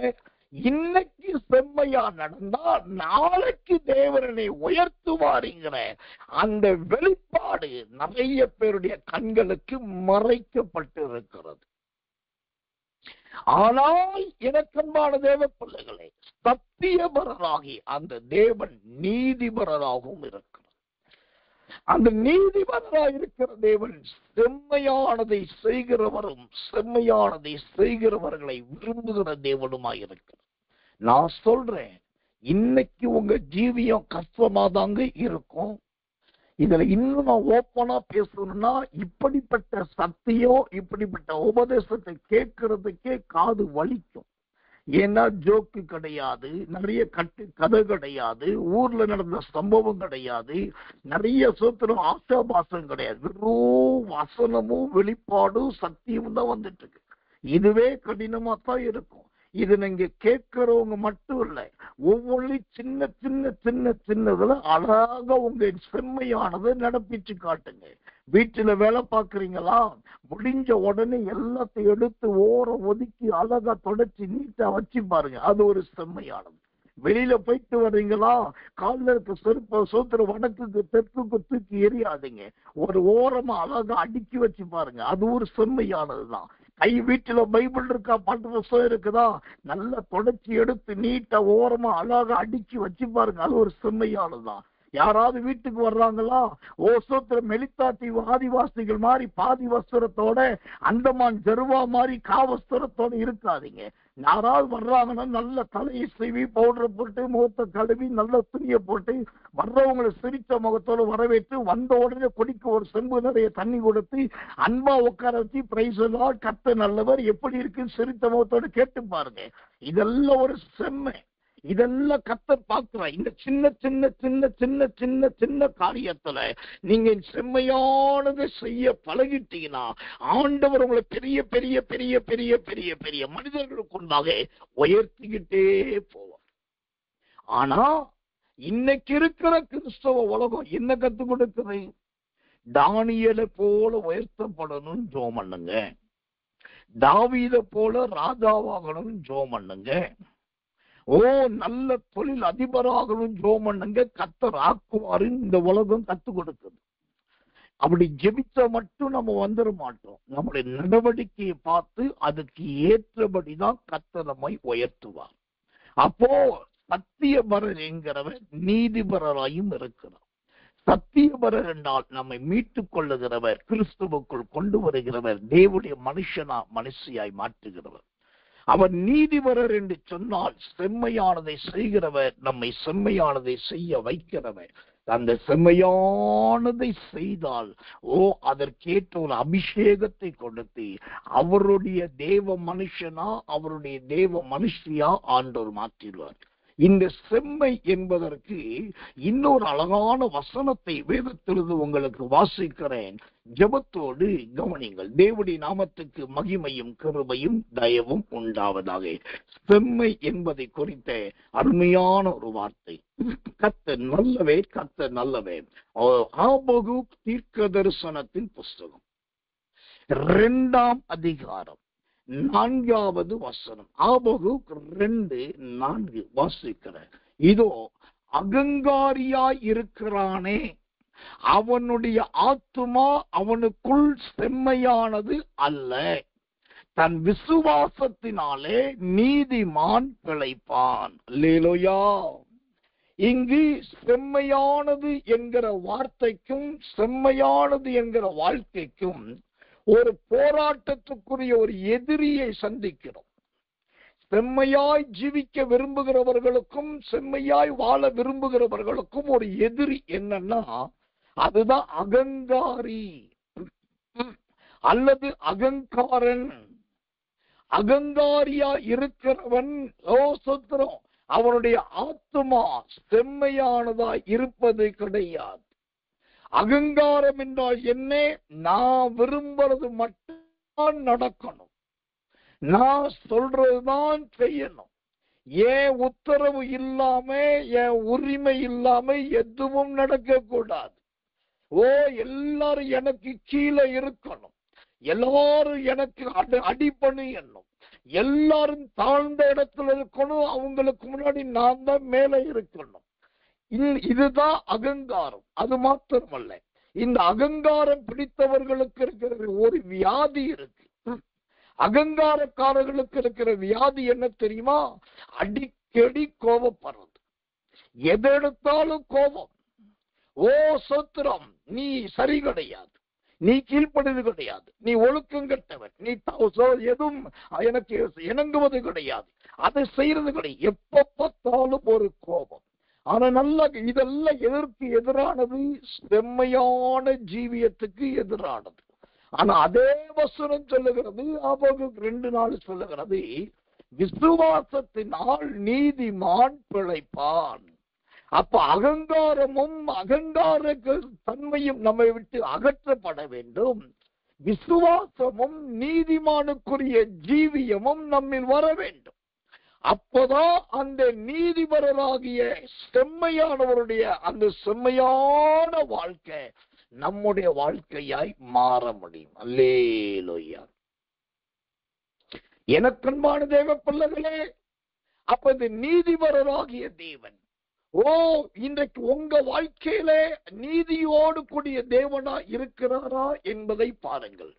இன்னைக்கு செம்மையா நடந்தா நாளைக்கு தேவனை உயர்த்துவாருங்கிற அந்த வெளிப்பாடு நிறைய பேருடைய கண்களுக்கு மறைக்கப்பட்டு இருக்கிறது. ஆனால் எனக்கன்பான தேவ பிள்ளைகளே, சத்தியபரராகி அந்த தேவன் நீதிபரராகவும் இருக்கிறார். அந்த நீதிபரராக இருக்கிற தேவன் செம்மையானதை செய்கிறவரும் செம்மையானதை செய்கிறவர்களை விரும்புகிற தேவனுமாய் இருக்கிறார். நான் சொல்றேன், இன்னைக்கு உங்க ஜீவியம் கஷ்டமாதாங்க இருக்கும். இதுல இன்னும் நான் ஓப்பனா பேசணும்னா, இப்படிப்பட்ட சத்தியம், இப்படிப்பட்ட உபதேசத்தை கேட்கறதுக்கே காது வலிக்கும். ஏன்னா ஜோக்கு கிடையாது, நிறைய கதை கிடையாது, ஊர்ல நடந்த சம்பவம் கிடையாது, நிறைய சூத்திரம் ஆசாபாசம் கிடையாது, வெறும் வசனமும் வெளிப்பாடும் சத்தியமும் தான் வந்துட்டு இருக்கு. இதுவே கடினமா தான் இருக்கும். இது நீங்க கேட்கிறவங்க மட்டும் இல்ல, ஒவ்வொரு சின்ன சின்ன சின்ன சின்னதுல அழகா உங்க செம்மையானதை நடப்பிச்சு காட்டுங்க. வீட்டுல வேலை பார்க்கறீங்களா, முடிஞ்ச உடனே எல்லாத்தையும் எடுத்து ஓரம் ஒதுக்கி அழகா தொடச்சி நீட்டா வச்சு பாருங்க, அது ஒரு செம்மையானது. வெளியில போயிட்டு வர்றீங்களா, காலில் இருக்க செருப்ப சோத்திர வடக்குக்கு தெற்குக்கு தூக்கி எரியாதீங்க, ஒரு ஓரமா அழகா அடுக்கி வச்சு பாருங்க, அது ஒரு செம்மையானதுதான். கை வீட்டுல பைபிள் இருக்கா, பாட்டு புத்தகம் இருக்குதா, நல்லா தொடச்சி எடுத்து நீட்டா ஓரமா அழகா அடுக்கி வச்சு பாருங்க, அது ஒரு செம்மையானதுதான். யாராவது வீட்டுக்கு வர்றாங்களா, சோத்திர மெலித்தா தீவு ஆதிவாசிகள் மாதிரி பாதி வஸ்திரத்தோட, அந்தமான் ஜெருவா மாதிரி காவஸ்திரத்தோட இருக்காதீங்க. யாராவது வர்றாங்கன்னா நல்ல தலையை செய்வி பவுடரை போட்டு முகத்தை கழுவி நல்ல துணியை போட்டு வர்றவங்களை சிரித்த முகத்தோடு வரவேற்று வந்த உடனே கொடிக்கு ஒரு செம்பு நிறைய தண்ணி கொடுத்து அன்பா உட்கார வச்சு பிரைஸ் எல்லாம் கர்த்தர் நல்லவர் எப்படி இருக்கு சிரித்த முகத்தோடு கேட்டு பாருங்க. இதெல்லாம் ஒரு செம்மை. இதெல்லாம் கர்த்தர் பார்க்கிறார். இந்த சின்ன சின்ன சின்ன சின்ன சின்ன சின்ன காரியத்துல நீங்க செம்மையானதை செய்ய பழகிட்டீங்கன்னா ஆண்டவர் உங்களை பெரிய பெரிய பெரிய பெரிய பெரிய பெரிய மனிதர்களுக்குள்ளாக உயர்த்திக்கிட்டே போவார். ஆனா இன்னைக்கு இருக்கிற கிறிஸ்தவ உலகம் என்ன கத்து கொடுக்குது? தானியேலை போல உயர்த்தப்படணும் ஜெபம் பண்ணுங்க, தாவீதை போல ராஜாவாகணும் ஜெபம் பண்ணுங்க, நல்ல தொழில் அதிபராகணும் ஜெபம் பண்ணுங்க, கர்த்தர் ஆக்குவாரு இந்த உலகம் கத்து கொடுக்குது. அப்படி ஜெபிச்ச மட்டும் நம்ம வந்துட மாட்டோம். நம்முடைய நடவடிக்கையை பார்த்து அதுக்கு ஏற்றபடிதான் கர்த்தர் நம்மை உயர்த்துவார். அப்போ சத்தியபரர் என்கிறவர் நீதிபரராயும் இருக்கிறார். சத்தியபரர் என்றால் நம்மை மீட்டுக் கொள்ளுகிறவர், கிறிஸ்துவுக்குள் கொண்டு வருகிறவர், தேவனுடைய மனுஷியாய் மாற்றுகிறவர். அவர் நீதிபரர் என்று சொன்னால் செம்மையானதை செய்கிறவர், நம்மை செம்மையானதை செய்ய வைக்கிறவர். அந்த செம்மையானதை செய்தால் அதற்கேற்ற ஒரு அபிஷேகத்தை கொடுத்து அவருடைய தேவ மனுஷனா அவருடைய தேவ மனுஷியா ஆண்டவர் மாற்றிடுவார். இந்த செம்மை என்பதற்கு இன்னொரு அழகான வசனத்தை வேதத்திலிருந்து உங்களுக்கு வாசிக்கிறேன். ஜெபத்தோடு கவனிங்கள். தேவனுடைய நாமத்துக்கு மகிமையும் கிருபையும் தயவும் உண்டாவதாக. செம்மை என்பதை குறித்த அருமையான ஒரு வார்த்தை. கர்த்தர் நல்லவே, கர்த்தர் நல்லவே. ஆபகுக் தீர்க்க தரிசனத்தின் புஸ்தகம் 2ஆம் அதிகாரம் 4வது வசனம். ஆபகுக் 2:4 வாசிக்கிற. இதோ அகங்காரியாய் இருக்கிறானே, அவனுடைய ஆத்துமா அவனுக்குள் செம்மையானது அல்ல, தன் விசுவாசத்தினாலே நீதிமான் பிழைப்பான். அல்லேலூயா. இங்கு செம்மையானது என்கிற வார்த்தைக்கும் செம்மையானது என்கிற வாழ்க்கைக்கும் ஒரு போராட்டத்துக்குரிய ஒரு எதிரியை சந்திக்கிறோம். செம்மையாய் ஜீவிக்க விரும்புகிறவர்களுக்கும் செம்மையாய் வாழ விரும்புகிறவர்களுக்கும் ஒரு எதிரி என்னன்னா அதுதான் அகங்காரி அல்லது அகங்காரன். அகங்காரியா இருக்கிறவன் சோத்திரம் அவனுடைய ஆத்துமா செம்மையானதா இருப்பது கிடையாது. அகங்காரம் என்றால் என்ன? நான் விரும்புறது மட்டும் நடக்கணும், நான் சொல்றதுதான் செய்யணும், ஏன் உத்தரவு இல்லாம என் உரிமை இல்லாம எதுவும் நடக்க கூடாது. எல்லாரும் எனக்கு கீழே இருக்கணும், எல்லாரும் எனக்கு அடிப்பணி என்னும், எல்லாரும் தாழ்ந்த இடத்துல இருக்கணும், அவங்களுக்கு முன்னாடி நான் தான் மேலே இருக்கணும். இதுதான் அகங்காரம். அது மாத்திரமல்ல, இந்த அகங்காரம் பிடித்தவர்களுக்கு இருக்கிற ஒரு வியாதி இருக்கு. அகங்காரக்காரர்களுக்கு இருக்கிற வியாதி என்ன தெரியுமா? அடிக்கடி கோபப்படுறது, எதை எடுத்தாலும் கோபம். சோத்திரம், நீ சரி கிடையாது, நீ கீழ்ப்படிது கிடையாது, நீ ஒழுக்கம் கட்டவன், நீ எதுவும் எனக்கு இணங்குவது கிடையாது, அதை செய்யறது கிடையாது, எப்ப பார்த்தாலும் ஒரு கோபம். ஆனா நல்ல இதெல்லாம் எதற்கு எதிரானது? செம்மையான ஜீவியத்துக்கு எதிரானது. ஆனா அதே வசனம் சொல்லுகிறது, ஆபகுக் 2:4 சொல்லுகிறது, விசுவாசத்தினால் நீதிமான் பிழைப்பான். அப்ப அகங்காரமும் அகங்கார தன்மையும் நம்மை விட்டு அகற்றப்பட வேண்டும். விசுவாசமும் நீதிமானுக்குரிய ஜீவியமும் நம்மில் வர வேண்டும். அப்பதான் அந்த நீதிபரராகிய செம்மையானவருடைய அந்த செம்மையான வாழ்க்கை நம்முடைய வாழ்க்கையாய் மாற முடியும். அல்லேலூயா. எனக்கன்பான தேவ பிள்ளைகளே, அப்ப இந்த நீதிபரராகிய தேவன் இன்றைக்கு உங்க வாழ்க்கையில நீதியோடு கூடிய தேவனா இருக்கிறாரா என்பதை பாருங்கள்.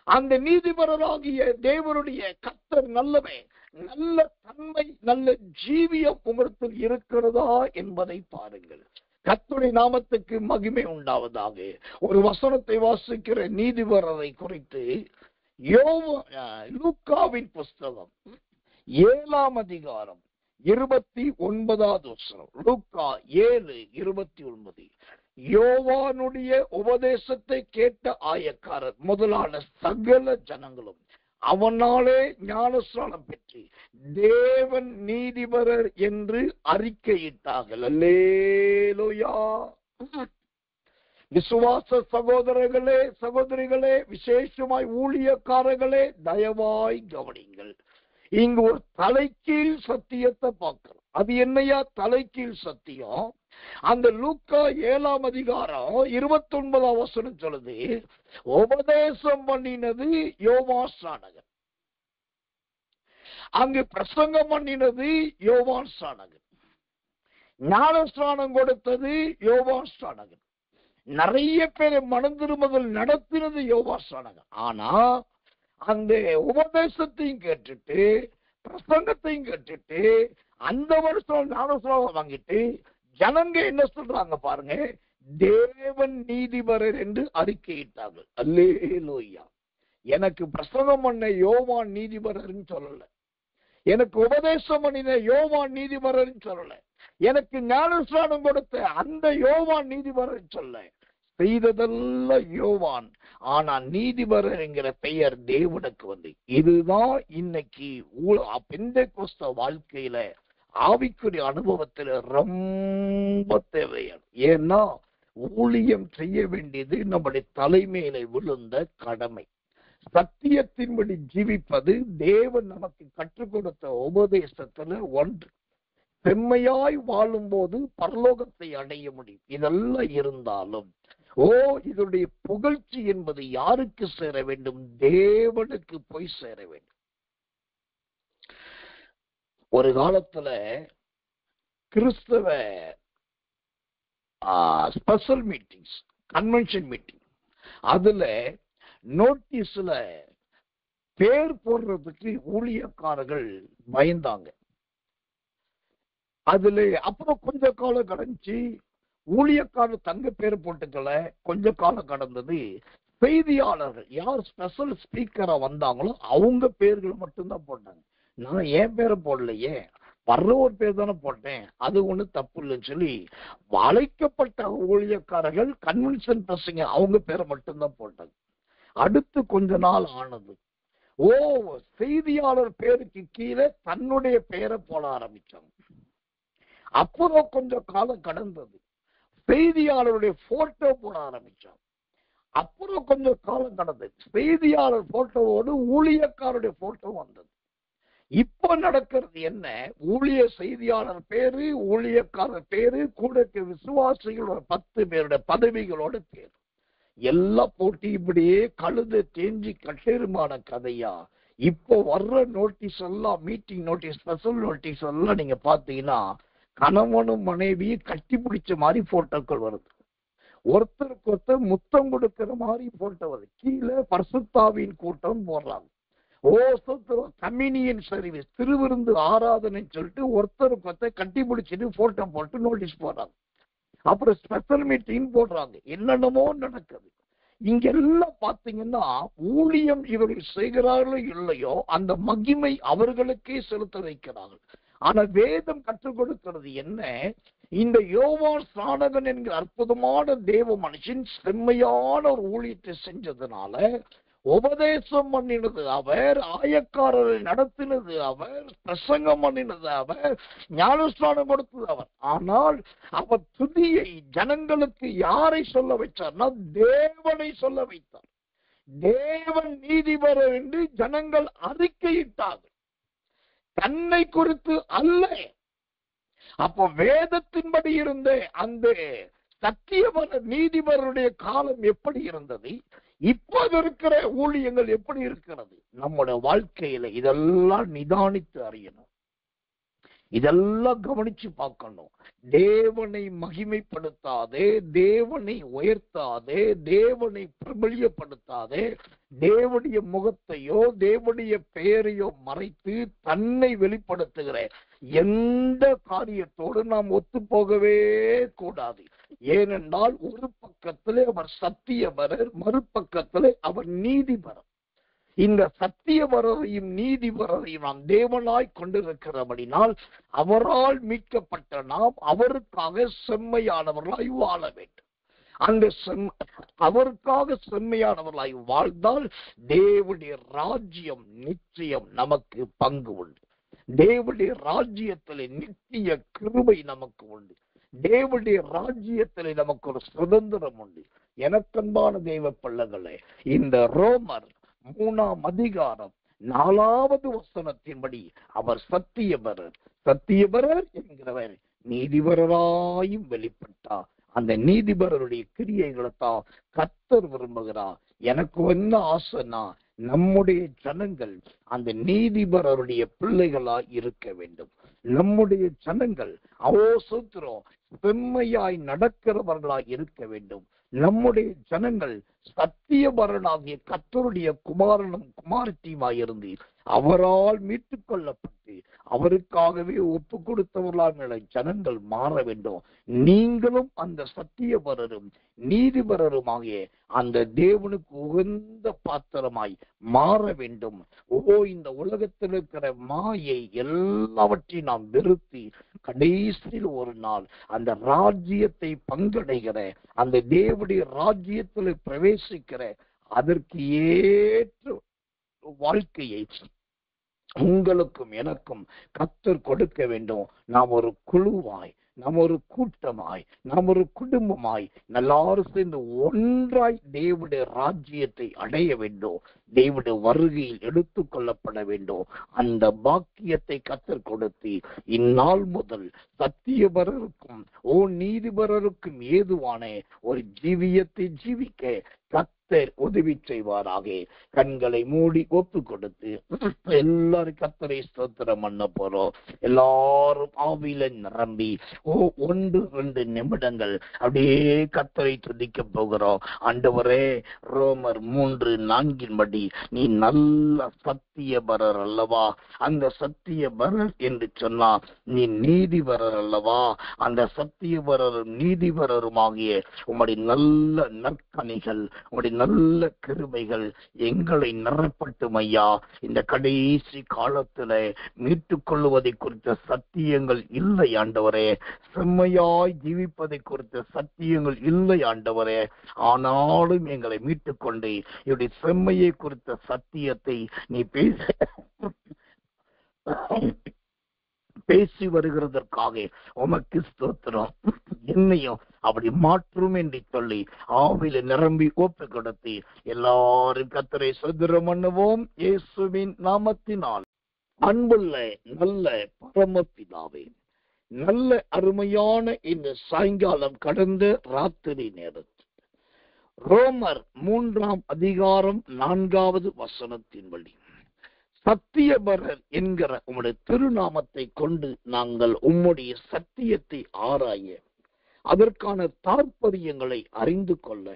அந்த நீதிபரராகிய தேவனுடைய கர்த்தர் நல்லவே, நல்ல தன்மை, நல்ல ஜீவியம் உங்களிடத்தில் இருக்கிறதா என்பதை பாருங்கள். கர்த்தருடைய நாமத்துக்கு மகிமை உண்டாவதாக. ஒரு வசனத்தை வாசிக்கிற நீதிபரரை குறித்து லூக்காவின் புஸ்தகம் 7ஆம் அதிகாரம் 29வது வசனம். லூக்கா 7:29. யோவானுடைய உபதேசத்தை கேட்ட ஆயக்காரர் முதலான சகல ஜனங்களும் அவனாலே ஞானஸ்நானம் பெற்று தேவன் நீதிபரர் என்று அறிக்கையிட்டார்கள். அல்லேலூயா. விசுவாச சகோதரர்களே, சகோதரிகளே, விசேஷமாய் ஊழியக்காரர்களே, தயவாய் கவனிங்கள். இங்கு ஒரு தலைகீழ் சத்தியத்தை பார்க்கிறோம். அது என்னையா தலைகீழ் சத்தியம்? அந்த லூக்கா 7ஆம் அதிகாரம் 29ஆம் வசனம் சொல்லுது, உபதேசம் பண்ணினது யோவான் ஸ்நானகன், அங்கு பிரசங்கம் பண்ணினது யோவான் ஸ்நானகன், ஞானஸ்நானம் கொடுத்தது யோவான் ஸ்நானகன், நிறைய பேரை மனம் திரும்புதல் நடத்தினது யோவான் ஸ்நானகன். ஆனா அந்த உபதேசத்தையும் கேட்டுட்டு பிரசங்கத்தையும் கேட்டுட்டு அந்த வருஷம் ஞானஸ்நானம் வாங்கிட்டு ஜனங்க என்ன சொல்றாங்க பாருங்க, தேவன் நீதிபரர் என்று அறிக்கையிட்டார்கள். அல்லேலூயா. எனக்கு பிரசங்கம் பண்ண யோவான் நீதிபரர்னு சொல்லல, எனக்கு உபதேசம் பண்ணின யோவான் நீதிபரர்னு சொல்லல, எனக்கு ஞானஸ்நானம் கொடுத்த அந்த யோவான் நீதிபரர் சொல்ல, செய்ததெல்லாம் யோவான். ஆனா நீதிபரர் என்கிற பெயர் தேவனுக்கு வந்து. இதுதான் இன்னைக்கு பெந்தெகோஸ்தே வாழ்க்கையில ஆவிக்குரிய அனுபவத்துல ரொம்ப தேவையான. ஏன்னா ஊழியம் செய்ய வேண்டியது நம்முடைய தலைமையில விழுந்த கடமை. சத்தியத்தின்படி ஜீவிப்பது தேவன் நமக்கு கற்றுக் கொடுத்த உபதேசத்துல ஒன்று. செம்மையாய் வாழும் போது பரலோகத்தை அடைய முடியும். இதெல்லாம் இருந்தாலும் இதனுடைய புகழ்ச்சி என்பது யாருக்கு சேர வேண்டும்? தேவனுக்கு போய் சேர வேண்டும். ஒரு காலத்துல கிறிஸ்தவ ஸ்பெஷல் மீட்டிங்ஸ், கன்வென்ஷன் மீட்டிங், அதுல நோட்டீஸ்ல பேர் போடுறதுக்கு ஊழியக்காரர்கள் பயந்தாங்க. அதுல அப்புறம் கொஞ்ச காலம் கடைஞ்சி ஊழியக்காரர் தங்க பேர் போட்டுக்கல. கொஞ்ச காலம் கடந்தது, செய்தியாளர்கள் யார் ஸ்பெஷல் ஸ்பீக்கரா வந்தாங்களோ அவங்க பேர்கள் மட்டும்தான் போட்டாங்க. நான் என் பேரை போடலையே, வர்ற ஒரு பேர் தானே போட்டேன், அது ஒண்ணு தப்பு இல்லைன்னு சொல்லி அழைக்கப்பட்ட ஊழியக்காரர்கள் கன்வென்ஷன் பசங்க அவங்க பேரை மட்டும்தான் போட்டாங்க. அடுத்து கொஞ்ச நாள் ஆனது, செய்தியாளர் பேருக்கு கீழே தன்னுடைய பெயரை போட ஆரம்பிச்சாங்க. அப்புறம் கொஞ்சம் காலம் கடந்தது, செய்தியாளருடைய போட்டோ போட ஆரம்பிச்சாங்க. அப்புறம் கொஞ்சம் காலம் கடந்தது, செய்தியாளர் போட்டோவோடு ஊழியக்காரருடைய போட்டோ வந்தது. இப்ப நடக்கிறது என்ன? ஊழிய செய்தியாளர் பேரு, ஊழியக்காரர் பேரு, கூட விசுவாசிகளோட 10 பேருடைய பதவிகளோட பேரு எல்லாம் போட்டி இப்படியே கழுத தேஞ்சி கட்டெருமான கதையா. இப்போ வர்ற நோட்டீஸ் எல்லாம், மீட்டிங் நோட்டீஸ், ஸ்பெஷல் நோட்டீஸ் எல்லாம் நீங்க பாத்தீங்கன்னா கணவனும் மனைவியும் கட்டி பிடிச்ச மாதிரி போட்டோக்கள் வருது. ஒருத்தருக்கு ஒருத்தர் முத்தம் கொடுக்கிற மாதிரி போட்டோ வருது. கீழே பரிசுத்தாவின் கூட்டம் போடுறாங்க. கம்யூனியன் சர்வீஸ், திருவிருந்து ஆராதனை சொல்லிட்டு ஒருத்தருக்கு ஒருத்தர் கட்டி பிடிச்சிட்டு போட்டோ போட்டு நோட்டீஸ் போடுறாங்க. அப்புறம் ஸ்பெஷல் மீட்டிங் போடுறாங்க. என்னென்னமோ நடக்குது. இங்க எல்லாம் பாத்தீங்கன்னா ஊழியம் இவர்கள் செய்கிறார்களோ இல்லையோ அந்த மகிமை அவர்களுக்கே செலுத்த வைக்கிறார்கள். ஆனா வேதம் கற்றுக் கொடுக்கிறது என்ன? இந்த யோவான் ஸ்நானகன் என்கிற அற்புதமான தேவ மனுஷன் செம்மையான ஒரு ஊழியத்தை செஞ்சதுனால உபதேசம் பண்ணினது அவர், ஆயக்காரரை நடத்தினது அவர், பிரசங்கம் பண்ணினது அவர், ஞானஸ்நானம் கொடுத்தது அவர். ஆனால் அவர் துதியை ஜனங்களுக்கு யாரை சொல்ல வைச்சார்னா தேவனை சொல்ல வைத்தார். தேவன் நீதிபரர் என்று ஜனங்கள் அறிக்கையிட்டார்கள், தன்னை குறித்து அல்ல. அப்போ வேதத்தின்படி இருந்த அந்த சத்தியபர நீதிபருடைய காலம் எப்படி இருந்தது, இப்போது இருக்கிற ஊழியங்கள் எப்படி இருக்கிறது? நம்முடைய வாழ்க்கையில இதெல்லாம் நிதானித்து அறியணும், இதெல்லாம் கவனிச்சு பார்க்கணும். தேவனை மகிமைப்படுத்தாதே, தேவனை உயர்த்தாதே, தேவனை பிரபல்யப்படுத்தாதே, தேவனுடைய முகத்தையோ தேவனுடைய பெயரையோ மறைத்து தன்னை வெளிப்படுத்துகிற எந்த காரியத்தோடு நாம் ஒத்து போகவே கூடாது. ஏனென்றால் ஒரு பக்கத்திலே அவர் சத்தியபரர், மறுபக்கத்திலே அவர் நீதிபரர். இந்த சத்தியபரரையும் நீதிபரரையும் நாம் தேவனாய் கொண்டிருக்கிறபடினால் அவரால் மீட்கப்பட்ட நாம் அவருக்காக செம்மையானவர்களாய் வாழ வேண்டும். அந்த அவருக்காக செம்மையானவர்களாய் வாழ்ந்தால் தேவனுடைய ராஜ்யம் நிச்சயம் நமக்கு பங்கு உண்டு. தேவனுடைய ராஜ்யத்திலே நித்திய கிருபை நமக்கு உண்டு. தேவனுடைய ராஜ்யத்திலே நமக்கு ஒரு சுதந்திரம் உண்டு. எனக்கன்பான தேவ பிள்ளைகளே, இந்த ரோமர் 3ஆம் அதிகாரம் 4வது வசனத்தின்படி அவர் சத்தியபரர் என்கிறவர் நீதிபரராயும் வெளிப்பட்டார். அந்த நீதிபரருடைய கிரியைகளைத்தான் கர்த்தர் விரும்புகிறார். எனக்கு என்ன ஆசைனா, நம்முடைய ஜனங்கள் அந்த நீதிபரருடைய பிள்ளைகளாய் இருக்க வேண்டும். நம்முடைய ஜனங்கள் அவசரம் செம்மையாய் நடக்கிறவர்களாய் இருக்க வேண்டும். நம்முடைய ஜனங்கள் சத்தியபரனாகிய கர்த்தருடைய குமாரனும் குமாரத்தியுமாயிருந்து அவரால் மீட்டுக் கொள்ளப்பட்டு அவருக்காகவே ஒப்பு கொடுத்தவர்களான ஜனங்கள் மாற வேண்டும். நீங்களும் அந்த சத்தியபரரும் நீதிபரருமாகிய அந்த தேவனுக்கு உகந்த பாத்திரமாய் மாற வேண்டும். இந்த உலகத்தில் இருக்கிற மாயை எல்லாவற்றையும் நாம் வெறுத்து கடைசியில் ஒரு நாள் அந்த ராஜ்யத்தை பங்கடைகிற அந்த தேவனுடைய ராஜ்யத்தில் பிரவேசிக்கிற அதற்கு ஏற்ற வாழ்க்கையை உங்களுக்கும் எனக்கும் கர்த்தர் கொடுக்க வேண்டும். நாம் ஒரு குழுவாய், நாம் ஒரு கூட்டமாய், நாம் ஒரு குடும்பமாய் எல்லாரும் சேர்ந்து ஒன்றாய் தேவனுடைய ராஜ்யத்தை அடைய வேண்டும். தேவனுடைய வருகையில் எடுத்துக் கொள்ளப்பட வேண்டும். அந்த பாக்கியத்தை கர்த்தர் கொடுத்து இந்நாள் முதல் சத்தியபரருக்கும் நீதிபரருக்கும் ஏதுவான ஒரு ஜீவியத்தை ஜீவிக்க கர்த்தர் உதவி செய்வாராக. கண்களை மூடி ஒப்பு கொடுத்து எல்லாரும் கர்த்தரை ஸ்தோத்திரம் பண்ண போறோம். எல்லாரும் ஆவியில நிரம்பி 1-2 நிமிடங்கள் அப்படியே கர்த்தரை துதிக்க போகிறோம். ஆண்டவரே, ரோமர் 3:4 நீ நல்ல சத்தியபரர் அல்லவா? அந்த சத்தியபரர் என்று சொன்னா நீ நீதிபரர் அல்லவா? அந்த சத்தியபரரும் நீதிபரருமாகிய உம்முடைய நல்ல நற்கனிகள், உம்முடைய நல்ல கிருபைகள் எங்களை நிரப்பட்டும் ஐயா. இந்த கடைசி காலத்துல மீட்டுக் கொள்வதை குறித்த சத்தியங்கள் இல்லை ஆண்டவரே. செம்மையாய் ஜீவிப்பதை குறித்த சத்தியங்கள் இல்லை ஆண்டவரே. ஆனாலும் எங்களை மீட்டுக் கொண்டு இப்படி செம்மையை குறித்த சத்தியத்தை நீ பேசி வருகிறதற்காக உமக்கு ஸ்தோத்திரம். என்னையும் அப்படி மாற்றும் என்று சொல்லி ஆவில நிரம்பி ஒப்பு கொடுத்து எல்லாரும் கர்த்தரை ஸ்தோத்திரம் பண்ணுவோம் இயேசுவின் நாமத்தினால். அன்புள்ள நல்ல பரமபிதாவே, நல்ல அருமையான இந்த சாயங்காலம் கடந்த ராத்திரி நேரத்தில் ரோமர் 3ஆம் அதிகாரம் 4வது வசனத்தின்படி சத்தியபரர் என்கிற உம்முடைய திருநாமத்தை கொண்டு நாங்கள் உம்முடைய சத்தியத்தை ஆராய, அதற்கான தாற்பயங்களை அறிந்து கொள்ள,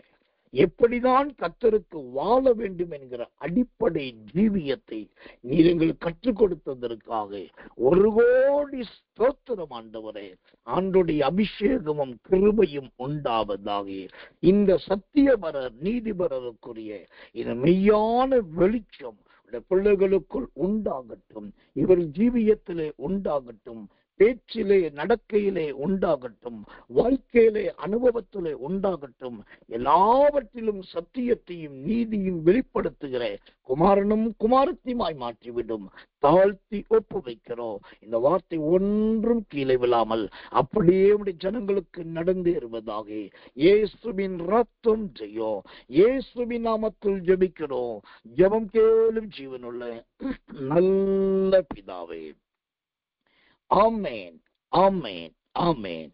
எப்படிதான் கர்த்தருக்கு வாழ வேண்டும் என்கிற அடிப்படை ஜீவியத்தை நீர் எங்களுக்கு கற்றுக் கொடுத்ததற்காக 1 கோடி ஸ்தோத்திரம் ஆண்டவரே. ஆண்டோடைய அபிஷேகமும் கிருபையும் உண்டாவதாக. இந்த சத்தியபரர் நீதிபரருக்குரிய இந்த மெய்யான வெளிச்சம் பிள்ளைகளுக்குள் உண்டாகட்டும். இவர் ஜீவியத்திலே உண்டாகட்டும், பேச்சிலே நடக்கையிலே உண்டாகட்டும், வாழ்க்கையிலே அனுபவத்திலே உண்டாகட்டும். எல்லாவற்றிலும் சத்தியத்தையும் நீதியும் வெளிப்படுத்துகிற குமாரனும் குமாரத்தியுமாய் மாற்றிவிடும். தாழ்த்தி ஒப்பு வைக்கிறோம். இந்த வார்த்தை ஒன்றும் கீழே விழாமல் அப்படியே உடைய ஜனங்களுக்கு நடந்தேறுவதாக. இயேசுவின் ரத்தம் ஜெயம். இயேசுவின் நாமத்தில் ஜெபிக்கிறோம். ஜெபம் கேளும் ஜீவனுள்ள நல்ல பிதாவே. ஆமென், ஆமென், ஆமென்.